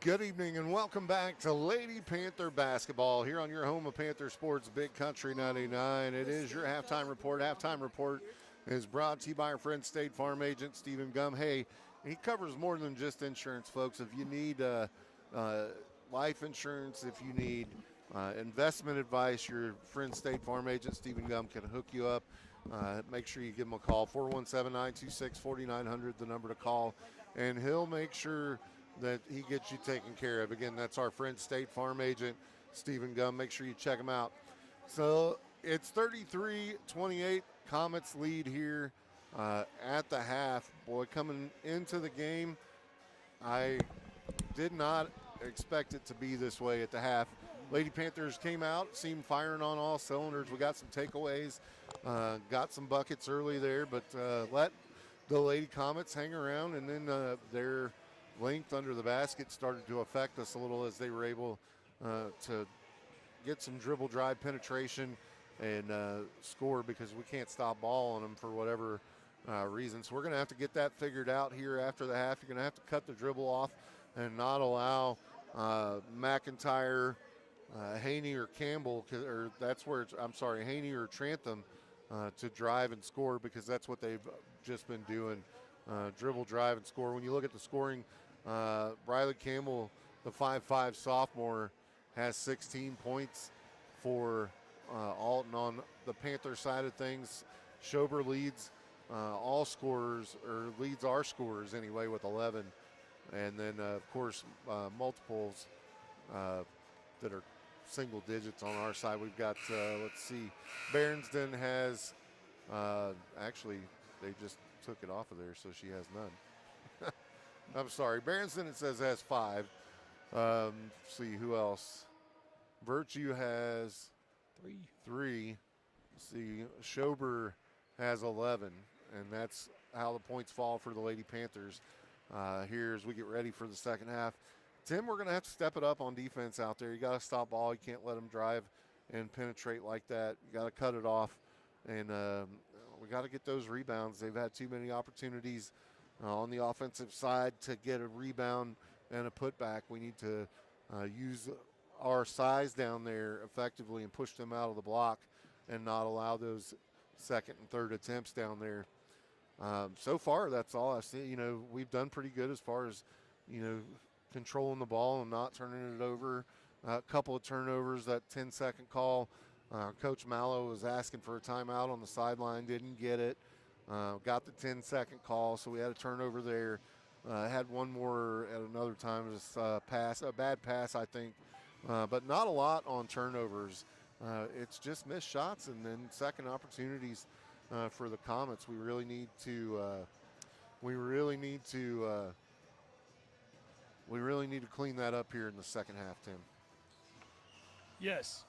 Good evening and welcome back to Lady Panther basketball here on your home of Panther Sports, Big Country 99. It is your halftime report. Halftime report is brought to you by our friend State Farm agent Stephen Gum. Hey, he covers more than just insurance, folks. If you need life insurance, if you need investment advice, your friend State Farm agent Stephen Gum can hook you up. Make sure you give him a call, 417-926-4900, the number to call, and he'll make sure that he gets you taken care of. Again, that's our friend State Farm agent Stephen Gum. Make sure you check him out. So it's 33-28, Comets lead here at the half. Boy, coming into the game, I did not expect it to be this way at the half. Lady Panthers came out, seemed firing on all cylinders. We got some takeaways, got some buckets early there, but let the Lady Comets hang around, and then their length under the basket started to affect us a little as they were able to get some dribble drive penetration and score, because we can't stop ball on them for whatever reason. So we're going to have to get that figured out here after the half. You're going to have to cut the dribble off and not allow McIntyre, Haney, or Campbell, or that's where Haney or Trantham to drive and score, because that's what they've just been doing, dribble, drive, and score. When you look at the scoring, Briley Campbell, the 5'5" sophomore, has 16 points for Alton. On the Panther side of things, Schober leads all scorers, or leads our scorers anyway, with 11. And then, of course, multiples that are single digits on our side. We've got, let's see, Berensden has, actually, they just took it off of there, so she has none. I'm sorry. Berensden, it says, has 5. See, who else? Virtue has 3. See, Schober has 11, and that's how the points fall for the Lady Panthers here as we get ready for the second half. Tim, we're going to have to step it up on defense out there. You got to stop ball. You can't let them drive and penetrate like that. You got to cut it off, and we got to get those rebounds. They've had too many opportunities on the offensive side to get a rebound and a putback. We need to use our size down there effectively and push them out of the block and not allow those second and third attempts down there. So far, that's all I see. You know, we've done pretty good as far as, you know, controlling the ball and not turning it over. A couple of turnovers, that 10-second call. Coach Mallow was asking for a timeout on the sideline, didn't get it. Got the 10-second call, so we had a turnover there. Had one more at another time. It was a bad pass, I think, but not a lot on turnovers. It's just missed shots and then second opportunities for the Comets. We really need to clean that up here in the second half, Tim. Yes.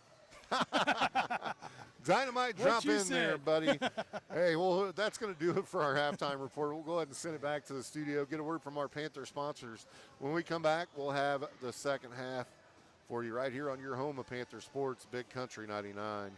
Dynamite drop in there, buddy. Hey, well, that's going to do it for our halftime report. We'll go ahead and send it back to the studio, get a word from our Panther sponsors. When we come back, we'll have the second half for you right here on your home of Panther Sports, Big Country 99.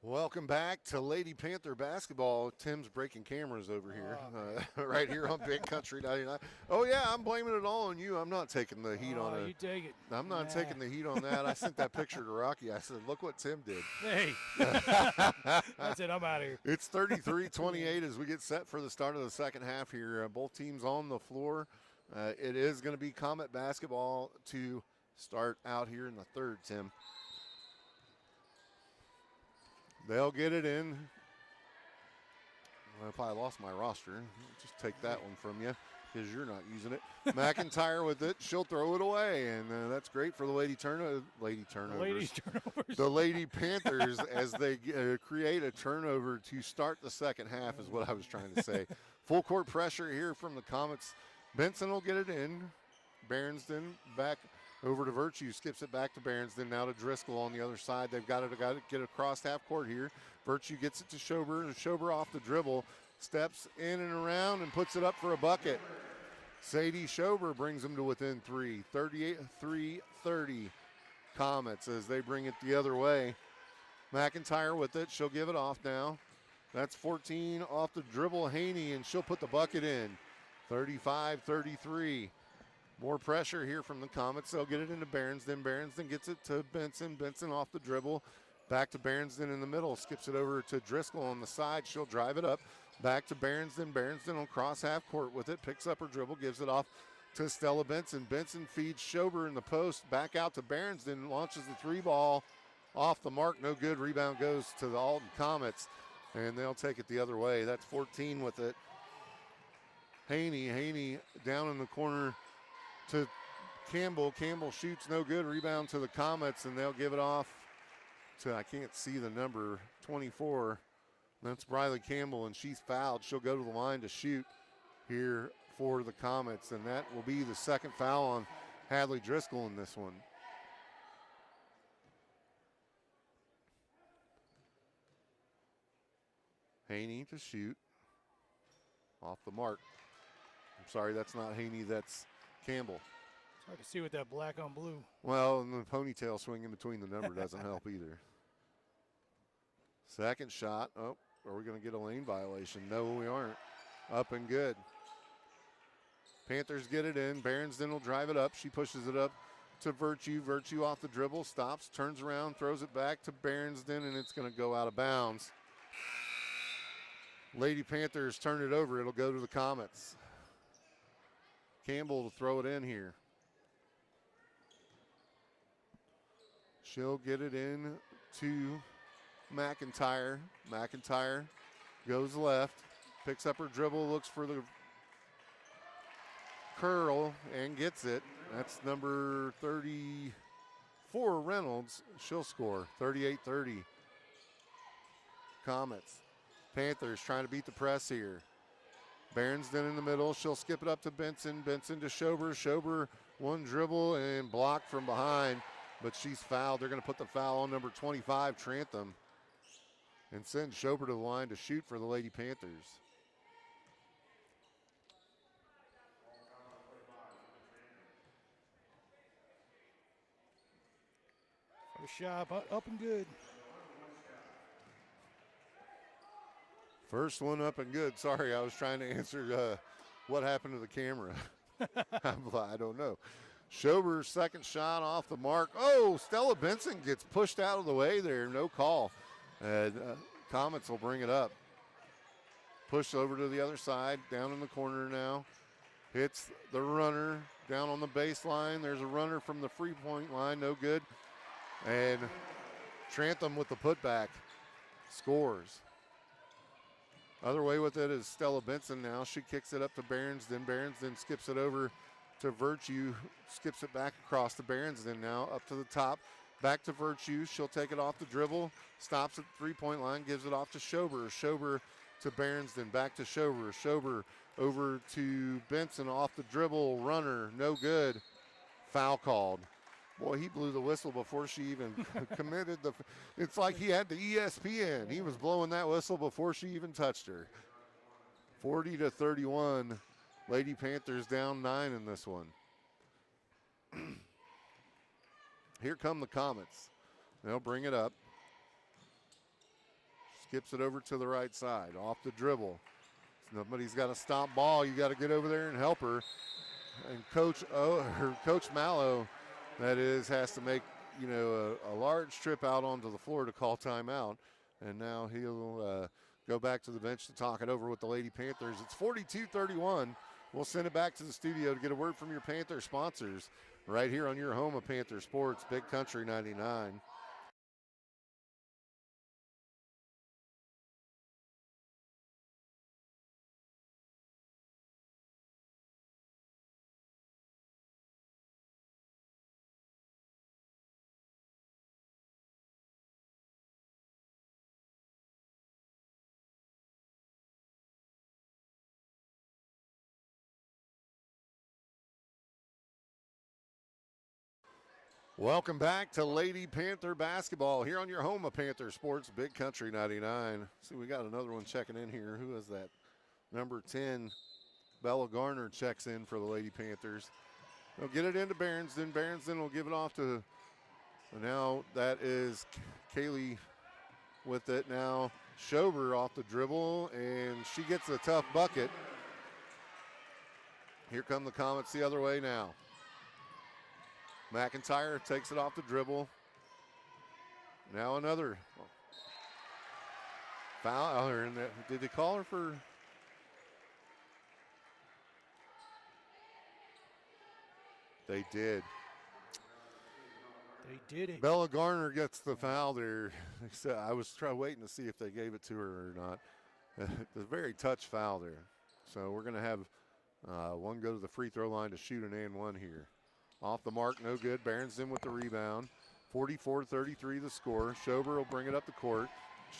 Welcome back to Lady Panther basketball. Tim's breaking cameras over here, right here on Big Country 99. Oh, yeah, I'm blaming it all on you. I'm not taking the heat on it. You take it. I'm not taking the heat on that. I sent that picture to Rocky. I said, look what Tim did. Hey. That's it. I'm out of here. It's 33-28 as we get set for the start of the second half here. Both teams on the floor. It is going to be Comet basketball to start out here in the third, Tim. They'll get it in. Well, if I lost my roster, just take that one from you because you're not using it. McIntyre with it. She'll throw it away, and that's great for the Lady Turnovers. The Lady Panthers as they create a turnover to start the second half is what I was trying to say. Full court pressure here from the Comets. Benson will get it in. Berensden back over to Virtue, skips it back to Berensden, now to Driscoll on the other side. They've got to get across half court here. Virtue gets it to Schober, and Schober off the dribble, steps in and around and puts it up for a bucket. Sadie Schober brings them to within 3, 38-30 Comets as they bring it the other way. McIntyre with it, she'll give it off now. That's 14 off the dribble, Haney, and she'll put the bucket in. 35-33. More pressure here from the Comets. They'll get it into Berensden. Berensden gets it to Benson. Benson off the dribble. Back to Berensden in the middle. Skips it over to Driscoll on the side. She'll drive it up. Back to Berensden. Berensden will cross half court with it. Picks up her dribble. Gives it off to Stella Benson. Benson feeds Schober in the post. Back out to Berensden. Launches the three ball off the mark. No good. Rebound goes to the Alton Comets. And they'll take it the other way. That's 14 with it. Haney down in the corner to Campbell. Campbell shoots no good. Rebound to the Comets, and they'll give it off to, I can't see the number, 24. That's Briley Campbell, and she's fouled. She'll go to the line to shoot here for the Comets, and that will be the second foul on Hadley Driscoll in this one. Haney to shoot. Off the mark. I'm sorry, that's not Haney, that's Campbell. It's hard to see with that black on blue. Well, and the ponytail swing in between the number doesn't help either. Second shot. Oh, are we going to get a lane violation? No, we aren't. Up and good. Panthers get it in. Berensden will drive it up. She pushes it up to Virtue. Virtue off the dribble, stops, turns around, throws it back to Berensden, and it's going to go out of bounds. Lady Panthers turn it over. It'll go to the Comets. Campbell to throw it in here. She'll get it in to McIntyre. McIntyre goes left, picks up her dribble, looks for the curl, and gets it. That's number 34, Reynolds. She'll score 38-30. Comets. Panthers trying to beat the press here. Berensden in the middle. She'll skip it up to Benson. Benson to Schober. Schober one dribble and blocked from behind, but she's fouled. They're going to put the foul on number 25, Trantham, and send Schober to the line to shoot for the Lady Panthers. First shot up and good. First one up and good. Sorry, I was trying to answer what happened to the camera. I don't know. Schober's second shot off the mark. Oh, Stella Benson gets pushed out of the way there. No call. Comets will bring it up. Push over to the other side. Down in the corner now. Hits the runner down on the baseline. There's a runner from the free-point line. No good. And Trantham with the putback. Scores. Other way with it is Stella Benson now. She kicks it up to Berensden. Berensden skips it over to Virtue. Skips it back across to Berensden now. Up to the top. Back to Virtue. She'll take it off the dribble. Stops at the three-point line. Gives it off to Schober. Schober to Berensden. Back to Schober. Schober over to Benson off the dribble. Runner. No good. Foul called. Boy, he blew the whistle before she even committed the. It's like he had the ESPN. He was blowing that whistle before she even touched her. 40-31. Lady Panthers down 9 in this one. Here come the Comets. They'll bring it up. skips it over to the right side, off the dribble. Somebody's got to stop ball. You got to get over there and help her. And Coach Mallow, that is, has to make, a large trip out onto the floor to call timeout. And now he'll go back to the bench to talk it over with the Lady Panthers. It's 42-31. We'll send it back to the studio to get a word from your Panther sponsors right here on your home of Panther Sports, Big Country 99. Welcome back to Lady Panther basketball here on your home of Panther Sports, Big Country 99. See, we got another one checking in here. Who is that? Number 10, Bella Garner checks in for the Lady Panthers. They'll get it into Berensden. Berensden will give it off to, now that is Kaylee with it. Now Schober off the dribble, and she gets a tough bucket. Here come the Comets the other way now. McIntyre takes it off the dribble. Now another foul. Did they call her for? They did. They did it. Bella Garner gets the foul there. I was waiting to see if they gave it to her or not. It's a very touch foul there. So we're going to have one go to the free throw line to shoot an and one here. Off the mark, no good. Berensden with the rebound. 44-33 the score. Schober will bring it up the court.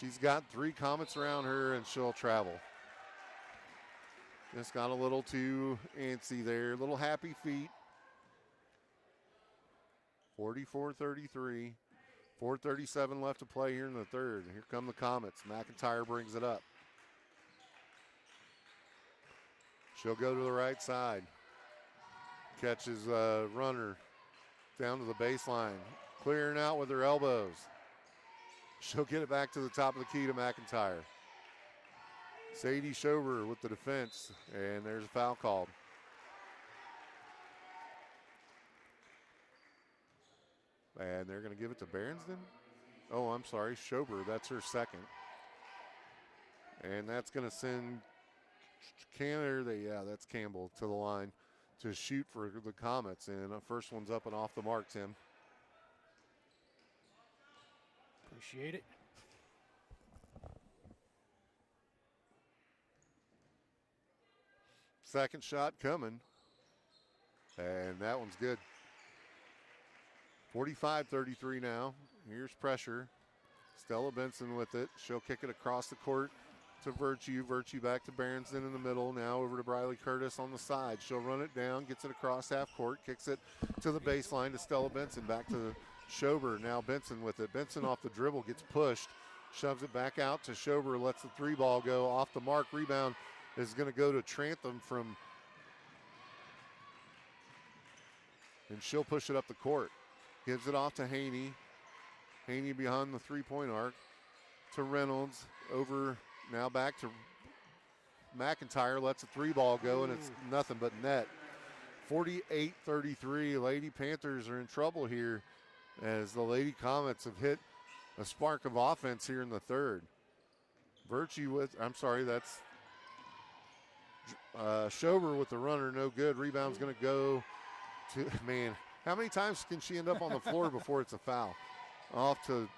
She's got 3 Comets around her, and she'll travel. Just got a little too antsy there. Little happy feet. 44-33. 4:37 left to play here in the third. Here come the Comets. McIntyre brings it up. She'll go to the right side. Catches runner down to the baseline. Clearing out with her elbows. She'll get it back to the top of the key to McIntyre. Sadie Schober with the defense, and there's a foul called. And they're going to give it to Berensden. Oh, I'm sorry, Schober, that's her second. And that's going to send that's Campbell to the line to shoot for the Comets. And the first one's up and off the mark, Tim. Appreciate it. Second shot coming. And that one's good. 45-33 now. Here's pressure. Stella Benson with it. She'll kick it across the court to Virtue. Virtue back to Berensden in the middle. Now over to Briley Curtis on the side. She'll run it down, gets it across half court, kicks it to the baseline to Stella Benson. Back to Schober. Now Benson with it. Benson off the dribble, gets pushed, shoves it back out to Schober, lets the 3 ball go off the mark. Rebound is going to go to Trantham and she'll push it up the court. Gives it off to Haney. Haney behind the 3-point arc to Reynolds. Over now back to McIntyre. Lets a 3 ball go, and it's nothing but net. 48-33. Lady Panthers are in trouble here as the Lady Comets have hit a spark of offense here in the third. That's Schober with the runner, no good. Rebound's going to go to, man, how many times can she end up on the floor before it's a foul? Off to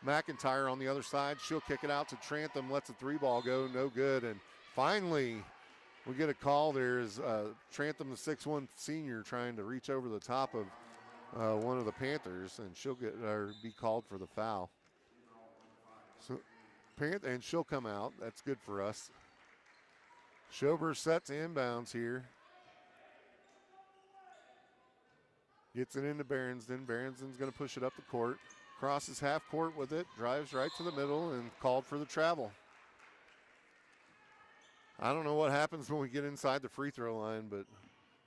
McIntyre on the other side. She'll kick it out to Trantham, lets a 3 ball go, no good. And finally, we get a call. There's Trantham, the 6'1" senior, trying to reach over the top of one of the Panthers, and she'll be called for the foul. So, and she'll come out. That's good for us. Schober set to inbounds here. Gets it into Berensden. Berensden's going to push it up the court. Crosses half court with it. Drives right to the middle and called for the travel. I don't know what happens when we get inside the free throw line, but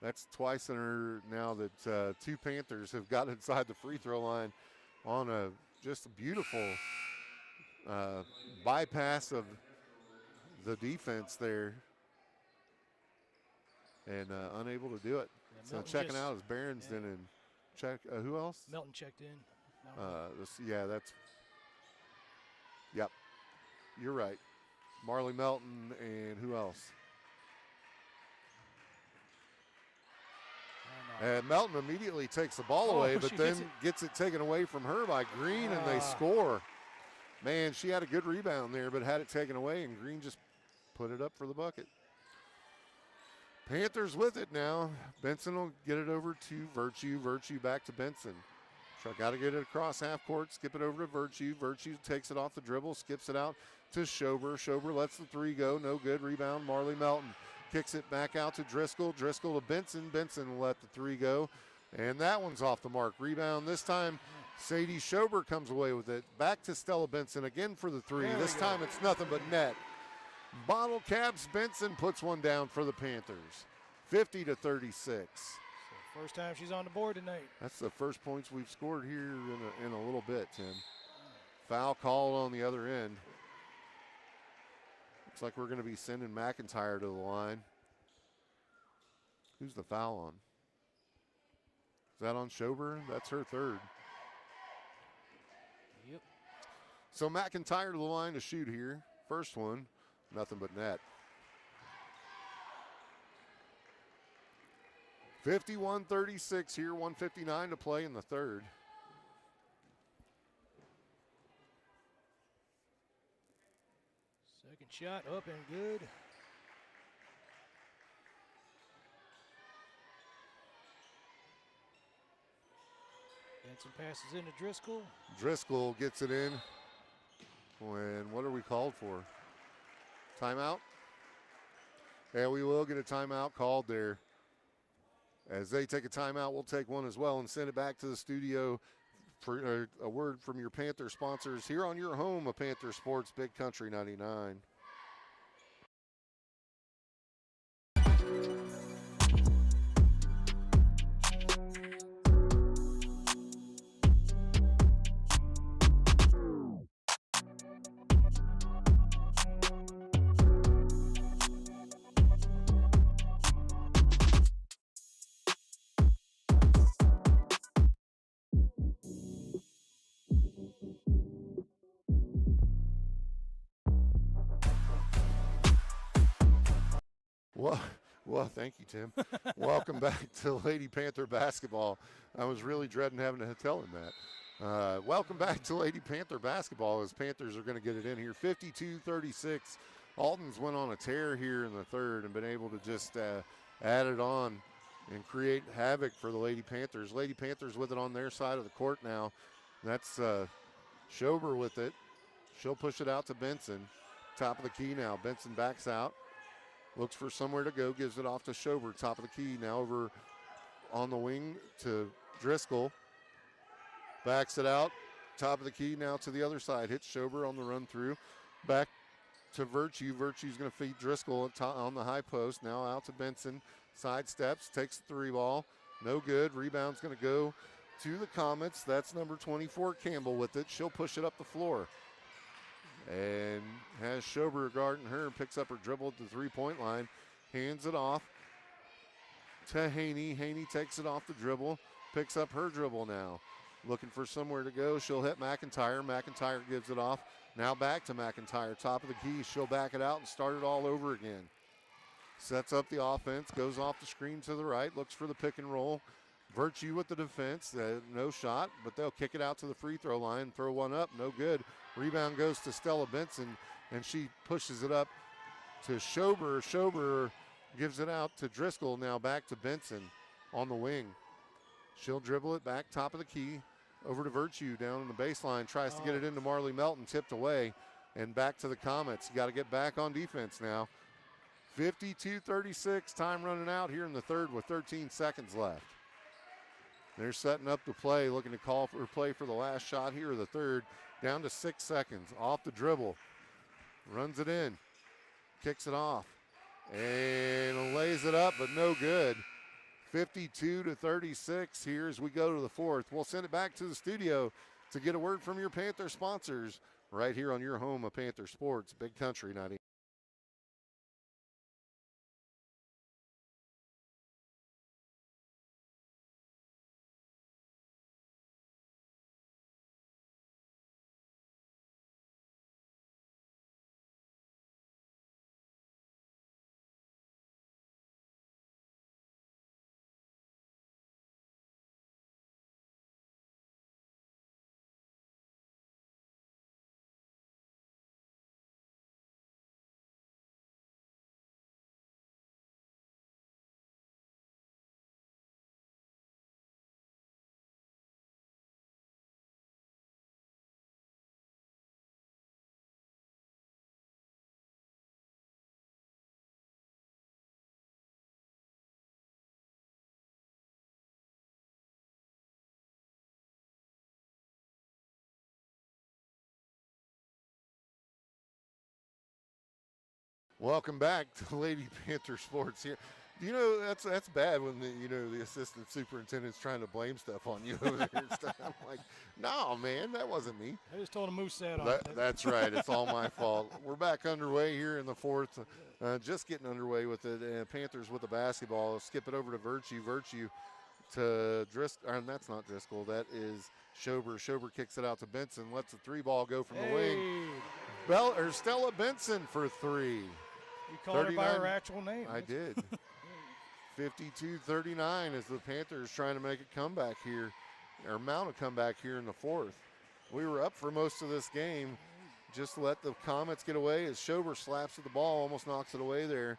that's twice in a now that 2 Panthers have got inside the free throw line on just a beautiful bypass of the defense there and unable to do it. Yeah, so checking out is Berensden and check who else? Melton checked in. Yep, you're right. Marley Melton and who else? And Melton immediately takes the ball away, but then gets it taken away from her by Green, and they score. Man, she had a good rebound there, but had it taken away, and Green just put it up for the bucket. Panthers with it now. Benson will get it over to Virtue. Virtue back to Benson. Got to get it across half court, skip it over to Virtue. Virtue takes it off the dribble, skips it out to Schober. Schober lets the three go, no good. Rebound, Marley Melton. Kicks it back out to Driscoll. Driscoll to Benson. Benson will let the three go, and that one's off the mark. Rebound this time, Sadie Schober comes away with it. Back to Stella Benson again for the three. This time it's nothing but net. Bottle caps, Benson puts one down for the Panthers. 50-36. First time she's on the board tonight. That's the first points we've scored here in a little bit, Tim. Foul called on the other end. Looks like we're going to be sending McIntyre to the line. Who's the foul on? Is that on Schober? That's her third. Yep. So McIntyre to the line to shoot here. First one, nothing but net. 51-36 here, 1:59 to play in the third. Second shot up and good. Benson passes into Driscoll. Driscoll gets it in. And what are we called for? Timeout? Yeah, we will get a timeout called there. As they take a timeout, we'll take one as well and send it back to the studio for a word from your Panther sponsors here on your home of Panther Sports, Big Country 99. Well, thank you, Tim. Welcome back to Lady Panther basketball. I was really dreading having to tell him that. Welcome back to Lady Panther basketball as Panthers are going to get it in here. 52-36. Alton's went on a tear here in the third and been able to just add it on and create havoc for the Lady Panthers. Lady Panthers with it on their side of the court now. That's Schober with it. She'll push it out to Benson. Top of the key now. Benson backs out. Looks for somewhere to go, gives it off to Schober, top of the key. Now over on the wing to Driscoll. Backs it out, top of the key now to the other side. Hits Schober on the run through. Back to Virtue. Virtue's going to feed Driscoll on the high post. Now out to Benson. Side steps, takes the three ball. No good. Rebound's going to go to the Comets. That's number 24, Campbell with it. She'll push it up the floor. And has Schober guarding her, picks up her dribble at the three-point line, hands it off to Haney. Haney takes it off the dribble, picks up her dribble now. Looking for somewhere to go. She'll hit McIntyre. McIntyre gives it off. Now back to McIntyre, top of the key. She'll back it out and start it all over again. Sets up the offense, goes off the screen to the right, looks for the pick and roll. Virtue with the defense, no shot, but they'll kick it out to the free throw line, throw one up, no good. Rebound goes to Stella Benson, and she pushes it up to Schober. Schober gives it out to Driscoll, now back to Benson on the wing. She'll dribble it back, top of the key, over to Virtue down on the baseline, tries to get it into Marley Melton, tipped away, and back to the Comets. You got to get back on defense now. 52-36, time running out here in the third with 13 seconds left. They're setting up the play, looking to call for play for the last shot here of the third. Down to 6 seconds, off the dribble. Runs it in, kicks it off, and lays it up, but no good. 52-36 here as we go to the fourth. We'll send it back to the studio to get a word from your Panther sponsors. right here on your home of Panther Sports, Big Country 90. Welcome back to Lady Panther Sports here. You know, that's bad when the assistant superintendent's trying to blame stuff on you over there and stuff. I'm like, no, man, that wasn't me. I just told him Moose sat on it. That's right. It's all my fault. We're back underway here in the fourth, just getting underway with it. Panthers with the basketball. Skip it over to Virtue. Virtue to Driscoll. And that's not Driscoll. That is Schober. Schober kicks it out to Benson. Lets the three ball go from the wing. Stella Benson for three. You called her by her actual name. I did. 52-39 as the Panthers trying to make a comeback here, or mount a comeback here in the fourth. We were up for most of this game. Just let the Comets get away as Schober slaps at the ball, almost knocks it away there.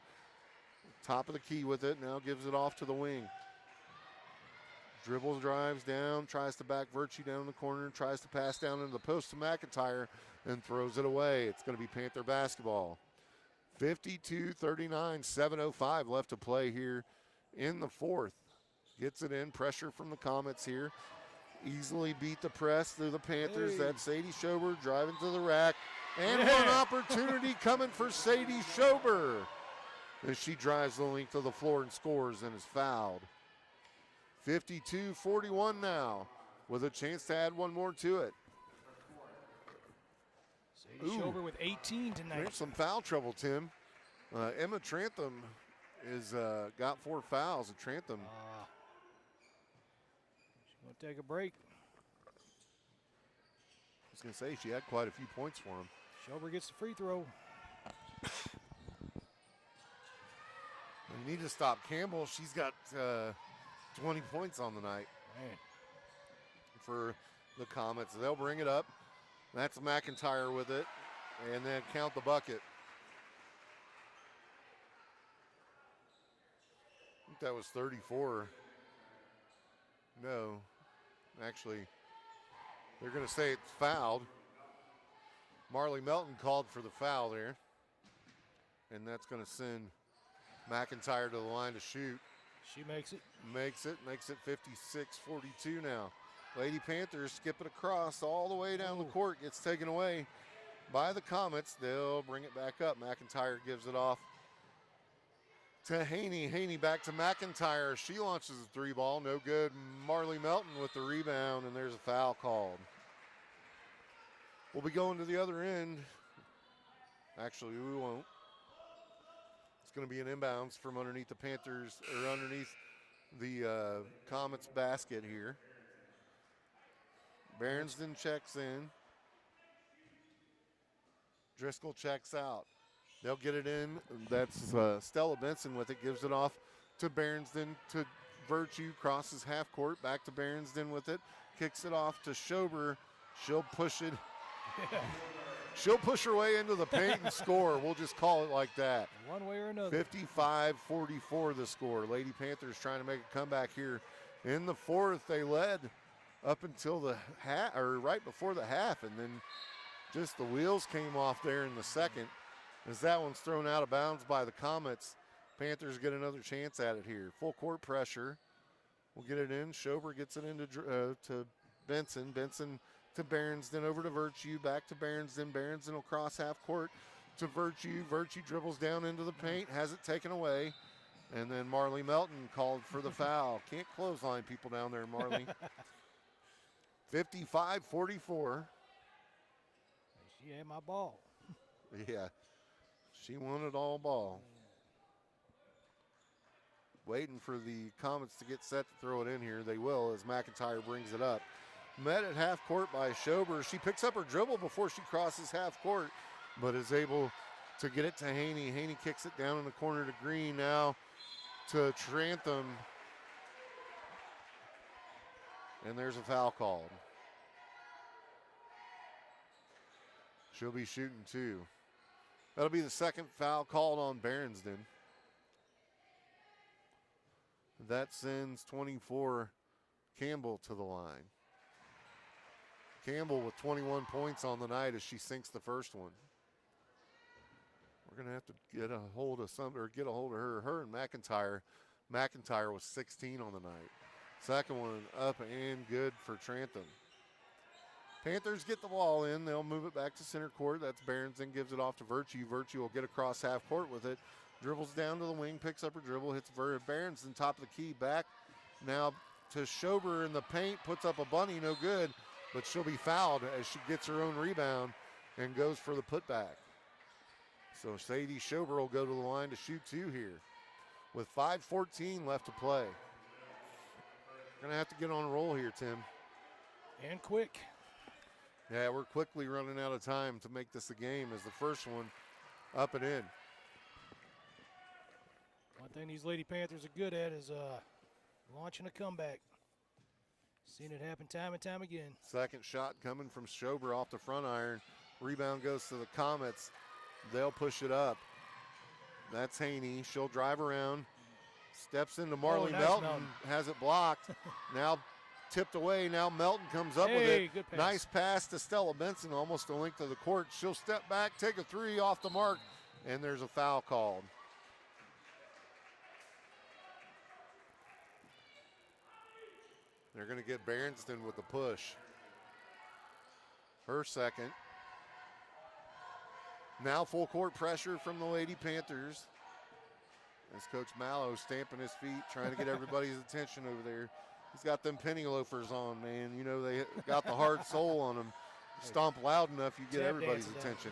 Top of the key with it, now gives it off to the wing. Dribbles, drives down, tries to back Virtue down in the corner, tries to pass down into the post to McIntyre, and throws it away. It's going to be Panther basketball. 52-39, 7:05 left to play here in the fourth. Gets it in, pressure from the Comets here. Easily beat the press through the Panthers. That's Sadie Schober driving to the rack. And one opportunity coming for Sadie Schober as she drives the length of the floor and scores and is fouled. 52-41 now with a chance to add one more to it. Schober with 18 tonight. There's some foul trouble, Tim. Emma Trantham is got 4 fouls. Trantham. She's going to take a break. I was going to say she had quite a few points for him. Schober gets the free throw. We need to stop Campbell. She's got 20 points on the night. Man. For the Comets. They'll bring it up. That's McIntyre with it. And then count the bucket. I think that was 34. No. Actually, they're going to say it's fouled. Marley Melton called for the foul there. And that's going to send McIntyre to the line to shoot. She makes it. Makes it 56-42 now. Lady Panthers skip it across all the way down the court. Gets taken away by the Comets. They'll bring it back up. McIntyre gives it off to Haney. Haney back to McIntyre. She launches a three ball. No good. Marley Melton with the rebound, and there's a foul called. We'll be going to the other end. Actually, we won't. It's going to be an inbounds from underneath the Panthers, or underneath the Comets basket here. Berensden checks in. Driscoll checks out. They'll get it in. That's Stella Benson with it. Gives it off to Berensden to Virtue. Crosses half court. Back to Berensden with it. Kicks it off to Schober. She'll push it. She'll push her way into the paint and score. We'll just call it like that. One way or another. 55-44 the score. Lady Panthers trying to make a comeback here in the fourth. They led up until the half, or right before the half, and then just the wheels came off there in the second as that one's thrown out of bounds by the Comets. Panthers get another chance at it here. Full court pressure. We'll get it in. Schober gets it into to Benson. Benson to Berensden, over to Virtue, back to Berensden. Berensden will cross half court to Virtue. Virtue dribbles down into the paint, has it taken away. And then Marley Melton called for the foul. Can't clothesline people down there, Marley. 55-44. She had my ball. Yeah, she wanted all ball. Waiting for the Comets to get set to throw it in here. They will as McIntyre brings it up. Met at half court by Schober. She picks up her dribble before she crosses half court, but is able to get it to Haney. Haney kicks it down in the corner to Green, now to Trantham. And there's a foul called. She'll be shooting 2. That'll be the second foul called on Berensden. That sends 24 Campbell to the line. Campbell with 21 points on the night as she sinks the first one. We're going to have to get a hold of her. Her and McIntyre. McIntyre was 16 on the night. Second one up and good for Trantham. Panthers get the ball in. They'll move it back to center court. That's Berensden, gives it off to Virtue. Virtue will get across half court with it. Dribbles down to the wing, picks up her dribble, hits Berensden, top of the key, back now to Schober in the paint, puts up a bunny, no good, but she'll be fouled as she gets her own rebound and goes for the putback. So Sadie Schober will go to the line to shoot 2 here with 5:14 left to play. Gonna have to get on a roll here, Tim. And quick. Yeah, we're quickly running out of time to make this a game as the first one up and in. One thing these Lady Panthers are good at is launching a comeback. Seen it happen time and time again. Second shot coming from Schober off the front iron. Rebound goes to the Comets. They'll push it up. That's Haney. She'll drive around. Steps into Marley Melton. Has it blocked. Now tipped away. Now Melton comes up with it. Good pass. Nice pass to Stella Benson, almost the length of the court. She'll step back, take a 3 off the mark, and there's a foul called. They're going to get Berensden with the push. Her second. Now full court pressure from the Lady Panthers. As Coach Mallow stamping his feet, trying to get everybody's attention over there. He's got them penny loafers on, man. You know, they got the hard sole on them. Stomp loud enough, you get everybody's attention.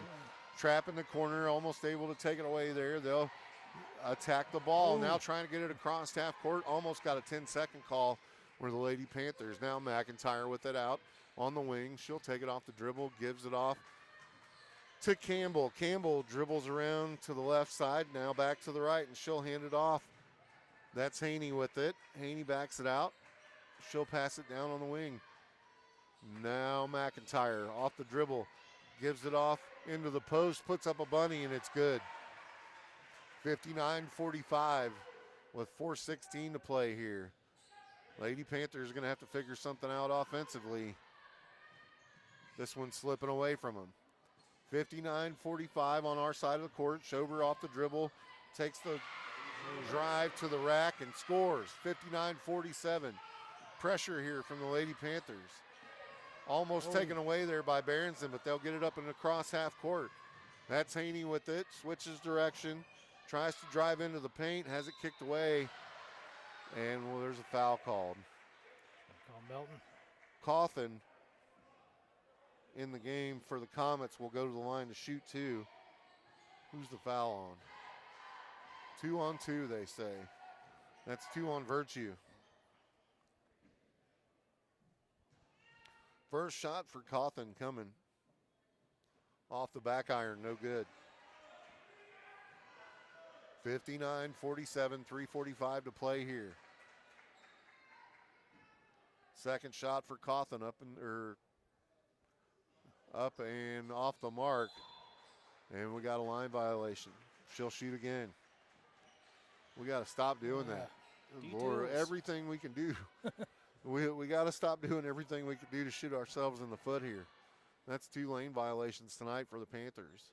Trap in the corner, almost able to take it away there. They'll attack the ball. Ooh. Now trying to get it across half court. Almost got a 10-second call where the Lady Panthers. Now McIntyre with it out on the wing. She'll take it off the dribble, gives it off to Campbell. Campbell dribbles around to the left side, now back to the right, and she'll hand it off. That's Haney with it. Haney backs it out. She'll pass it down on the wing. Now McIntyre off the dribble, gives it off into the post, puts up a bunny, and it's good. 59-45 with 4:16 to play here. Lady Panthers are going to have to figure something out offensively. This one's slipping away from them. 59-45 on our side of the court. Schober off the dribble, takes the drive to the rack and scores. 59-47. Pressure here from the Lady Panthers. Almost taken away there by Berensden, but they'll get it up and across half court. That's Haney with it, switches direction, tries to drive into the paint, has it kicked away, and well, there's a foul called. Call Melton. Cawthon in the game for the Comets will go to the line to shoot 2. Who's the foul on? 2 on 2, they say. That's 2 on Virtue. First shot for Cawthon coming. Off the back iron, no good. 59-47, 3:45 to play here. Second shot for Cawthon up and off the mark. And we got a line violation. She'll shoot again. We got to stop doing that. Lord, everything we can do. we got to stop doing everything we can do to shoot ourselves in the foot here. That's 2 lane violations tonight for the Panthers.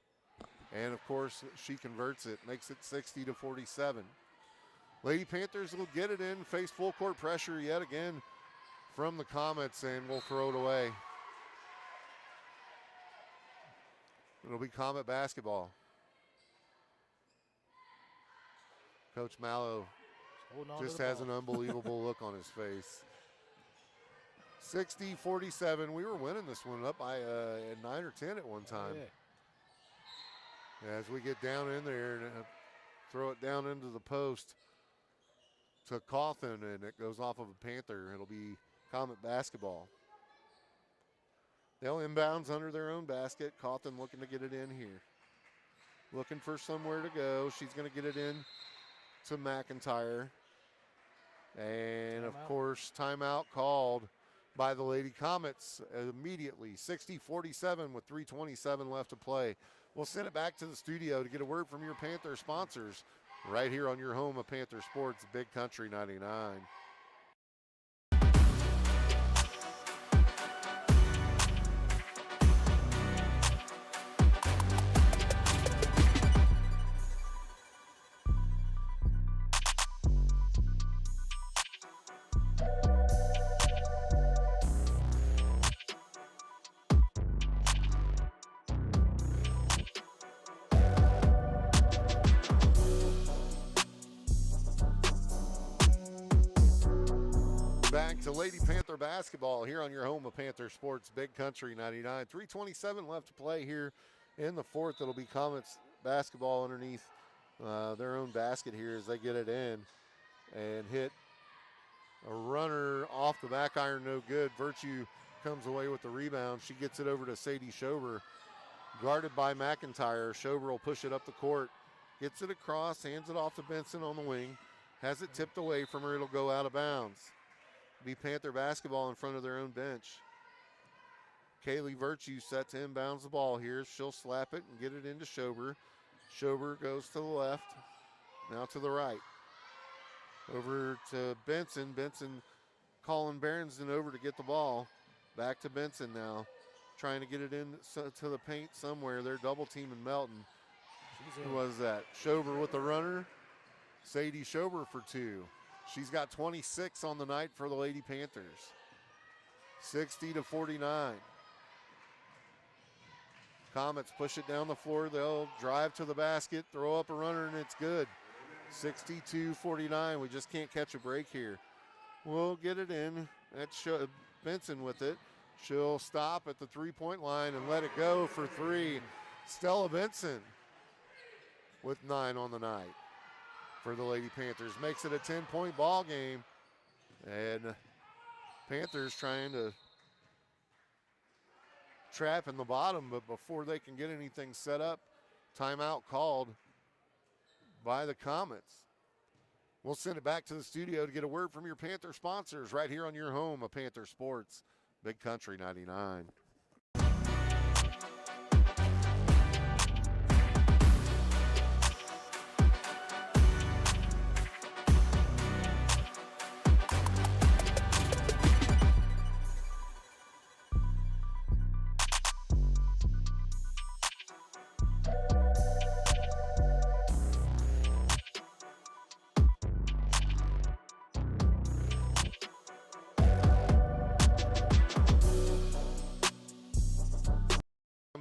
And, of course, she converts it, makes it 60-47. Lady Panthers will get it in, face full court pressure yet again from the Comets, and will throw it away. It'll be Comet basketball. Coach Mallow just has an unbelievable look on his face. 60-47. We were winning this one up by 9 or 10 at one time. As we get down in there and throw it down into the post to Cawthon, and it goes off of a Panther. It'll be Comet basketball. They'll inbounds under their own basket. Cawthon looking to get it in here. Looking for somewhere to go. She's going to get it in to McIntyre. And, of course, timeout called by the Lady Comets immediately. 60-47 with 3:27 left to play. We'll send it back to the studio to get a word from your Panther sponsors right here on your home of Panther Sports, Big Country 99. Back to Lady Panther basketball here on your home of Panther Sports, Big Country 99. 3:27 left to play here in the fourth. It'll be Comets basketball underneath their own basket here as they get it in and hit a runner off the back iron, no good. Virtue comes away with the rebound. She gets it over to Sadie Schober, guarded by McIntyre. Schober will push it up the court, gets it across, hands it off to Benson on the wing, has it tipped away from her. It'll go out of bounds. Be Panther basketball in front of their own bench. Kaylee Virtue set to inbounds the ball here. She'll slap it and get it into Schober. Schober goes to the left, now to the right. Over to Benson. Benson calling Berensden over to get the ball. Back to Benson now, trying to get it in to the paint somewhere. They're double teaming Melton. Who was that? Schober with the runner. Sadie Schober for two. She's got 26 on the night for the Lady Panthers. 60-49. Comets push it down the floor. They'll drive to the basket, throw up a runner, and it's good. 62-49. We just can't catch a break here. We'll get it in. That's Benson with it. She'll stop at the three-point line and let it go for three. Stella Benson with 9 on the night for the Lady Panthers. Makes it a 10-point ball game. And Panthers trying to trap in the bottom, but before they can get anything set up, timeout called by the Comets. We'll send it back to the studio to get a word from your Panther sponsors right here on your home of Panther Sports, Big Country 99.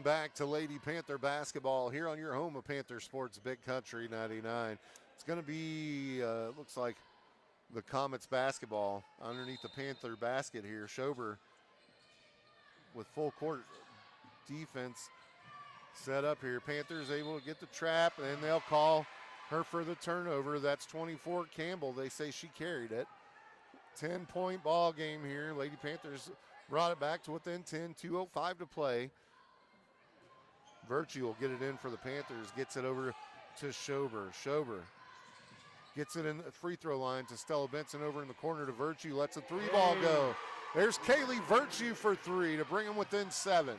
Back to Lady Panther basketball here on your home of Panther Sports, Big Country 99. It's going to be, looks like the Comets basketball underneath the Panther basket here. Schober with full court defense set up here. Panthers able to get the trap, and they'll call her for the turnover. That's 24 Campbell. They say she carried it. 10-point ball game here. Lady Panthers brought it back to within 10, 2:05 to play. Virtue will get it in for the Panthers, gets it over to Schober. Schober gets it in the free throw line to Stella Benson over in the corner to Virtue, lets a three ball go. There's Kaylee Virtue for three to bring them within 7.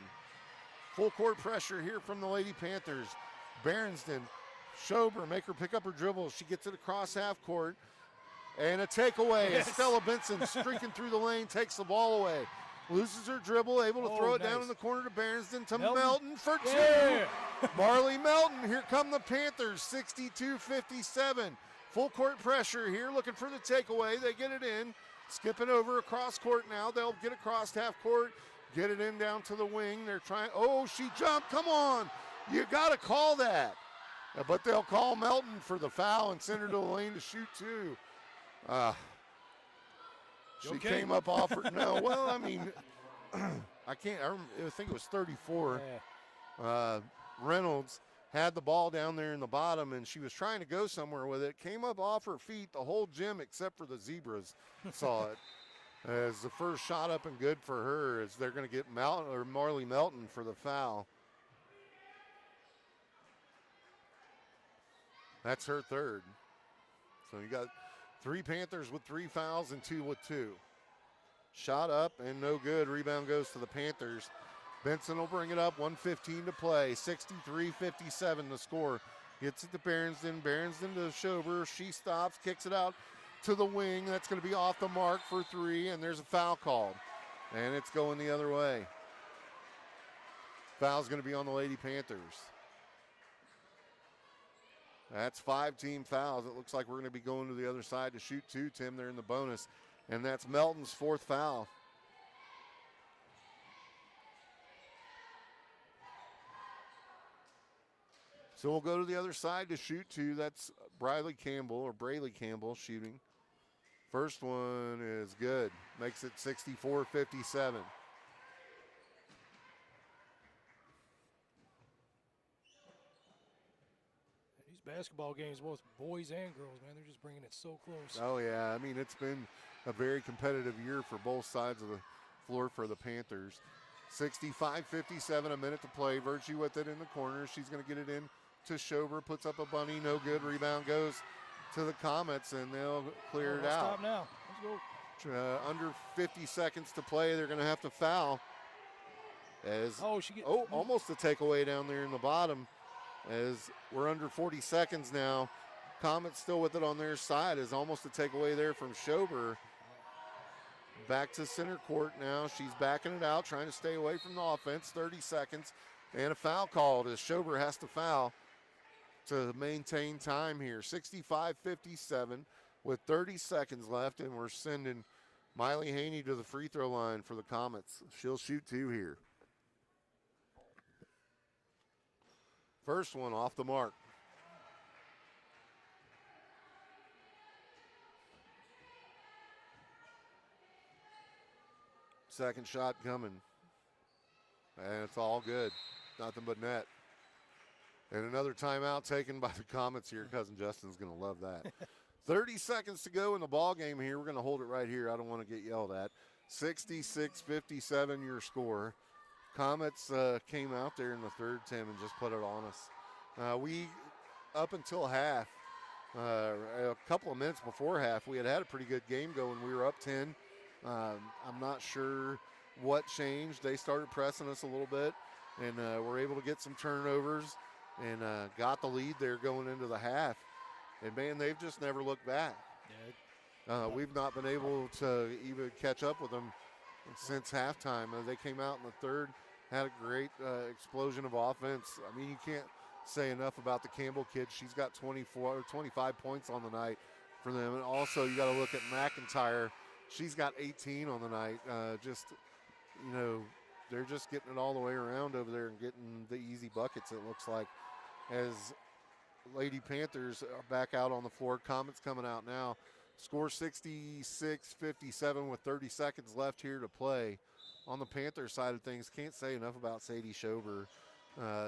Full court pressure here from the Lady Panthers. Berensden, Schober, make her pick up her dribble. She gets it across half court. And a takeaway. Yes. Stella Benson streaking through the lane, takes the ball away. Loses her dribble, able to throw it down in the corner to Berensden to Melton for two. Yeah. Marley Melton, here come the Panthers, 62-57. Full court pressure here, looking for the takeaway. They get it in, skipping over across court now. They'll get across half court, get it in down to the wing. They're trying, oh, she jumped, come on. You gotta call that. But they'll call Melton for the foul and send her to the lane to shoot two. She came up off her. No, well, I mean, I think it was 34. Reynolds had the ball down there in the bottom, and she was trying to go somewhere with it. Came up off her feet. The whole gym, except for the Zebras, saw it. As the first shot up and good for her, as they're going to get Marley Melton for the foul. That's her third. So you got 3 Panthers with 3 fouls and 2 with 2. Shot up and no good. Rebound goes to the Panthers. Benson will bring it up. 1:15 to play. 63-57 the score. Gets it to Berensden. Berensden to Schober. She stops, kicks it out to the wing. That's going to be off the mark for 3, and there's a foul called. And it's going the other way. Foul's going to be on the Lady Panthers. That's 5 team fouls. It looks like we're going to be going to the other side to shoot 2, Tim. They're in the bonus. And that's Melton's 4th foul. So we'll go to the other side to shoot 2. That's Brayley Campbell shooting. First one is good. Makes it 64-57. Basketball games, both boys and girls, man, they're just bringing it so close. Oh, yeah. I mean, it's been a very competitive year for both sides of the floor for the Panthers. 65-57, a minute to play. Virtue with it in the corner. She's going to get it in to Schober. Puts up a bunny, no good. Rebound goes to the Comets, and they'll clear it out. Stop now. Let's go. Under 50 seconds to play. They're going to have to foul. Almost a takeaway down there in the bottom. As we're under 40 seconds now. Comets still with it on their side. Is almost a takeaway there from Schober. Back to center court now. She's backing it out, trying to stay away from the offense. 30 seconds and a foul called as Schober has to foul to maintain time here. 65-57 with 30 seconds left, and we're sending Miley Haney to the free throw line for the Comets. She'll shoot 2 here. First one off the mark. Second shot coming. And it's all good. Nothing but net. And another timeout taken by the Comets here. Cousin Justin's going to love that. 30 seconds to go in the ball game here. We're going to hold it right here. I don't want to get yelled at. 66-57 your score. Comets came out there in the third, Tim, and just put it on us. We, up until half, a couple of minutes before half, we had a pretty good game going. We were up 10. I'm not sure what changed. They started pressing us a little bit, and were able to get some turnovers and got the lead there going into the half. And, man, they've just never looked back. We've not been able to even catch up with them since halftime. They came out in the third, had a great explosion of offense. I mean, you can't say enough about the Campbell kid. She's got 25 points on the night for them. And also you got to look at McIntyre. She's got 18 on the night. They're just getting it all the way around over there and getting the easy buckets, it looks like, as Lady Panthers are back out on the floor. Comets coming out now. Score 66-57 with 30 seconds left here to play. On the Panther side of things, can't say enough about Sadie Schober.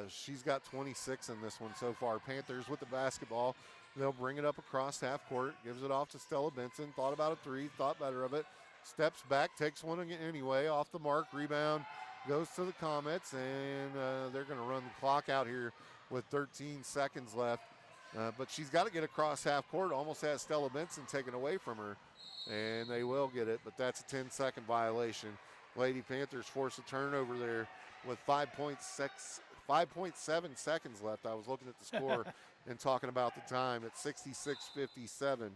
She's got 26 in this one so far. Panthers with the basketball. They'll bring it up across half court. Gives it off to Stella Benson. Thought about a three. Thought better of it. Steps back. Takes one anyway. Off the mark. Rebound goes to the Comets. And they're going to run the clock out here with 13 seconds left. But she's got to get across half court. Almost has Stella Benson taken away from her. And they will get it. But that's a 10-second violation. Lady Panthers force a turnover there with 5.7 seconds left. I was looking at the score and talking about the time. It's 66-57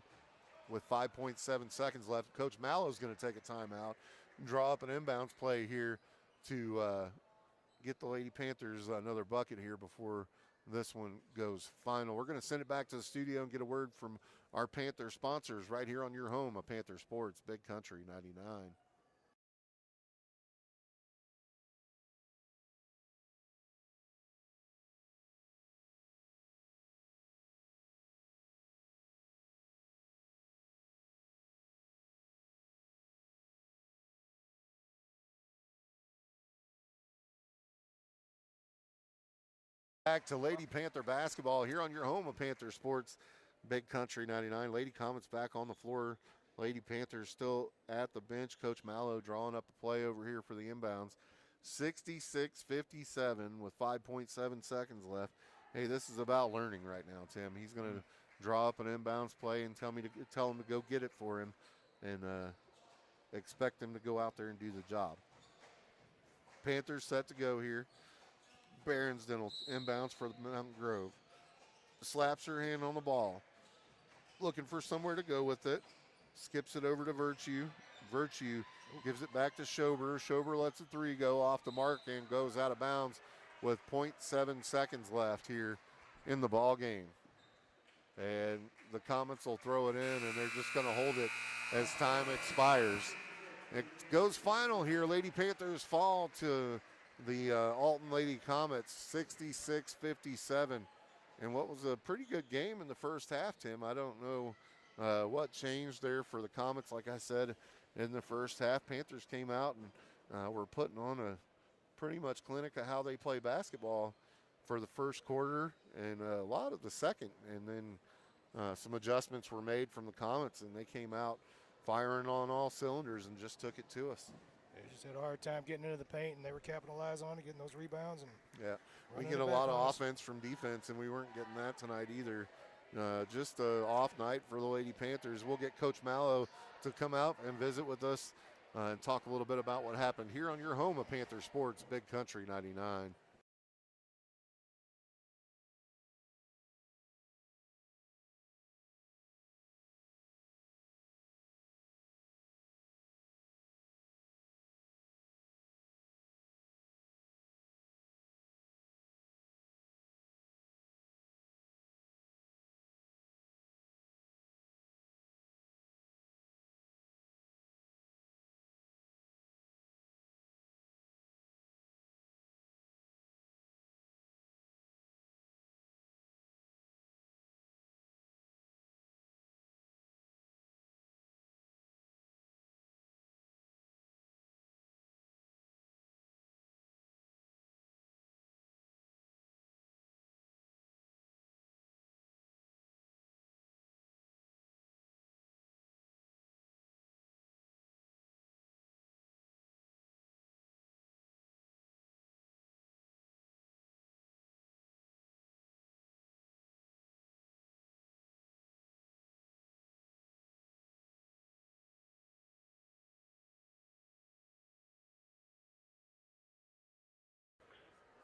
with 5.7 seconds left. Coach Mallow's going to take a timeout and draw up an inbounds play here to get the Lady Panthers another bucket here before this one goes final. We're going to send it back to the studio and get a word from our Panther sponsors right here on your home of Panther Sports, Big Country 99. Back to Lady Panther basketball here on your home of Panther Sports, Big Country 99. Lady Comets back on the floor. Lady Panthers still at the bench. Coach Mallow drawing up a play over here for the inbounds. 66-57 with 5.7 seconds left. Hey, this is about learning right now, Tim. He's going to draw up an inbounds play and tell him to go get it for him, and expect him to go out there and do the job. Panthers set to go here. Berensden will inbounds for Mountain Grove. Slaps her hand on the ball. Looking for somewhere to go with it. Skips it over to Virtue. Virtue gives it back to Schober. Schober lets the three go off the mark and goes out of bounds with 0.7 seconds left here in the ball game. And the Comets will throw it in, and they're just going to hold it as time expires. It goes final here. Lady Panthers fall to the Alton Lady Comets 66-57. And what was a pretty good game in the first half, Tim. I don't know what changed there for the Comets. Like I said, in the first half, Panthers came out and were putting on a pretty much clinic of how they play basketball for the first quarter and a lot of the second. And then some adjustments were made from the Comets, and they came out firing on all cylinders and just took it to us. They just had a hard time getting into the paint, and they were capitalizing on it, getting those rebounds. And yeah, we get a lot of offense from defense, and we weren't getting that tonight either. Just an off night for the Lady Panthers. We'll get Coach Mallow to come out and visit with us and talk a little bit about what happened here on your home of Panther Sports, Big Country 99.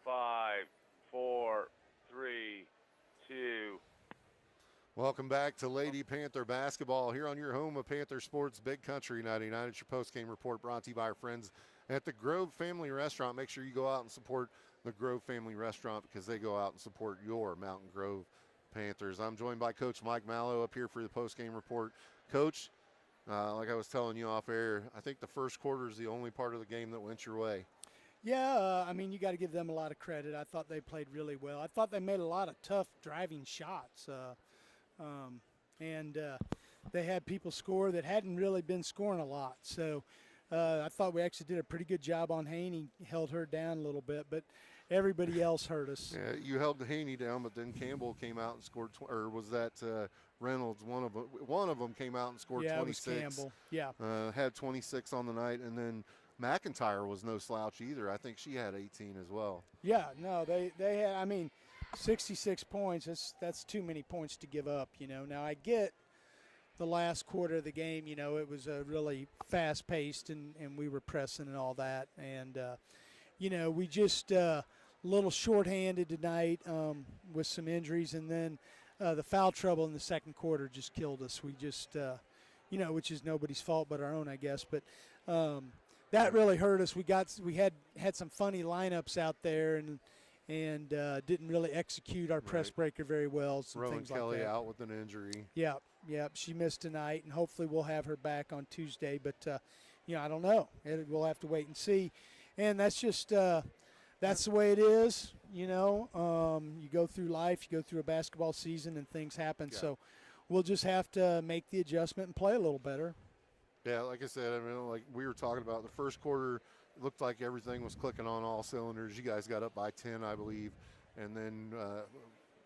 Five, 4, 3, 2. Welcome back to Lady Panther basketball here on your home of Panther Sports, Big Country 99. It's your post-game report brought to you by our friends at the Grove Family Restaurant. Make sure you go out and support the Grove Family Restaurant because they go out and support your Mountain Grove Panthers. I'm joined by Coach Mike Mallow up here for the post-game report. Coach, like I was telling you off air, I think the first quarter is the only part of the game that went your way. Yeah, I mean, you got to give them a lot of credit. I thought they played really well. I thought they made a lot of tough driving shots. And they had people score that hadn't really been scoring a lot. So I thought we actually did a pretty good job on Haney, held her down a little bit, but everybody else hurt us. Yeah, you held Haney down, but then Campbell came out and scored, or was that Reynolds? One of them came out and scored 26. It was Campbell, yeah. Had 26 on the night, and then McIntyre was no slouch either. I think she had 18 as well. Yeah, no, they had, I mean, 66 points, that's too many points to give up, you know. Now, I get the last quarter of the game, you know, it was really fast-paced, and we were pressing and all that. And, you know, we just a little shorthanded tonight with some injuries, and then the foul trouble in the second quarter just killed us. We just, you know, which is nobody's fault but our own, I guess. But that really hurt us. We had some funny lineups out there, and didn't really execute our press breaker very well. Some Rowan things Kelly like that. out with an injury. Yep, she missed tonight, and hopefully we'll have her back on Tuesday. But you know, I don't know. We'll have to wait and see. And that's just that's the way it is. You know, you go through life, you go through a basketball season, and things happen. Yeah. So we'll just have to make the adjustment and play a little better. Yeah, like I said, I mean, like we were talking about, the first quarter, it looked like everything was clicking on all cylinders. You guys got up by 10, I believe. and then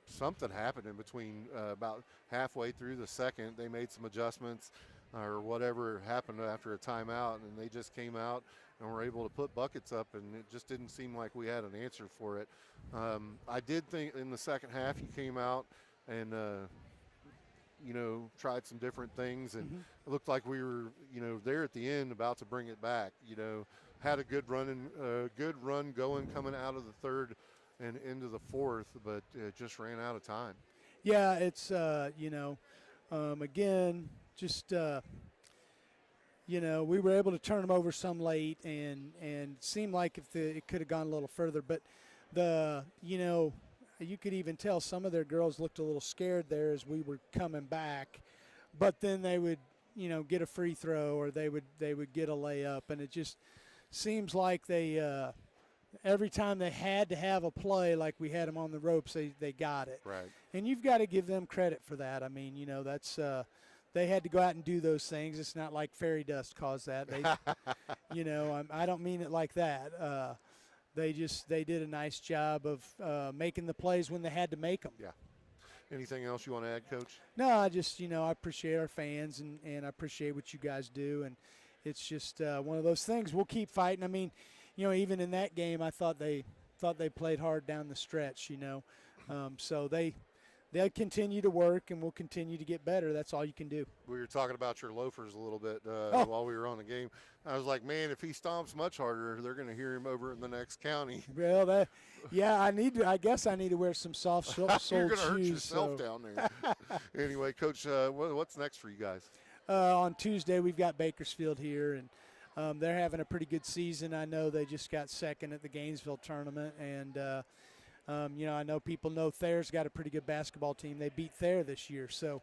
something happened in between. About halfway through the second, they made some adjustments or whatever happened after a timeout, and they just came out and were able to put buckets up, and it just didn't seem like we had an answer for it. I did think in the second half you came out and tried some different things, and it looked like we were, there at the end about to bring it back. Had a good run going coming out of the third and into the fourth, but just ran out of time. Yeah, it's again, just we were able to turn them over some late, and it seemed like it could have gone a little further, but you could even tell some of their girls looked a little scared there as we were coming back, but then they would get a free throw or they would get a layup, and it just seems like they every time they had to have a play like we had them on the ropes, they got it. Right. And you've got to give them credit for that. I mean, that's they had to go out and do those things. It's not like fairy dust caused that. They, I don't mean it like that. They did a nice job of making the plays when they had to make them. Yeah. Anything else you want to add, Coach? No, I just I appreciate our fans and I appreciate what you guys do, and it's just one of those things. We'll keep fighting. I mean, even in that game, I thought they played hard down the stretch. So they'll continue to work, and we'll continue to get better. That's all you can do. We were talking about your loafers a little bit while we were on the game. I was like, man, if he stomps much harder, they're going to hear him over in the next county. Well, I guess I need to wear some soft-soled shoes. You're going to hurt yourself down there. Anyway, Coach, what's next for you guys? On Tuesday, we've got Bakersfield here, and they're having a pretty good season. I know they just got second at the Gainesville tournament, and I know people know Thayer's got a pretty good basketball team. They beat Thayer this year, so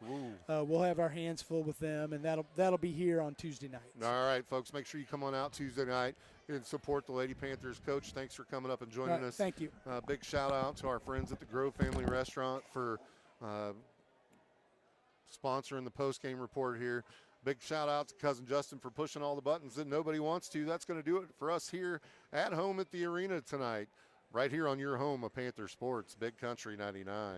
we'll have our hands full with them, and that'll be here on Tuesday night. All right, folks, make sure you come on out Tuesday night and support the Lady Panthers. Coach, thanks for coming up and joining us. Thank you. Big shout out to our friends at the Grove Family Restaurant for sponsoring the post-game report here. Big shout out to Cousin Justin for pushing all the buttons that nobody wants to. That's going to do it for us here at home at the arena tonight. Right here on your home of Panther Sports, Big Country 99.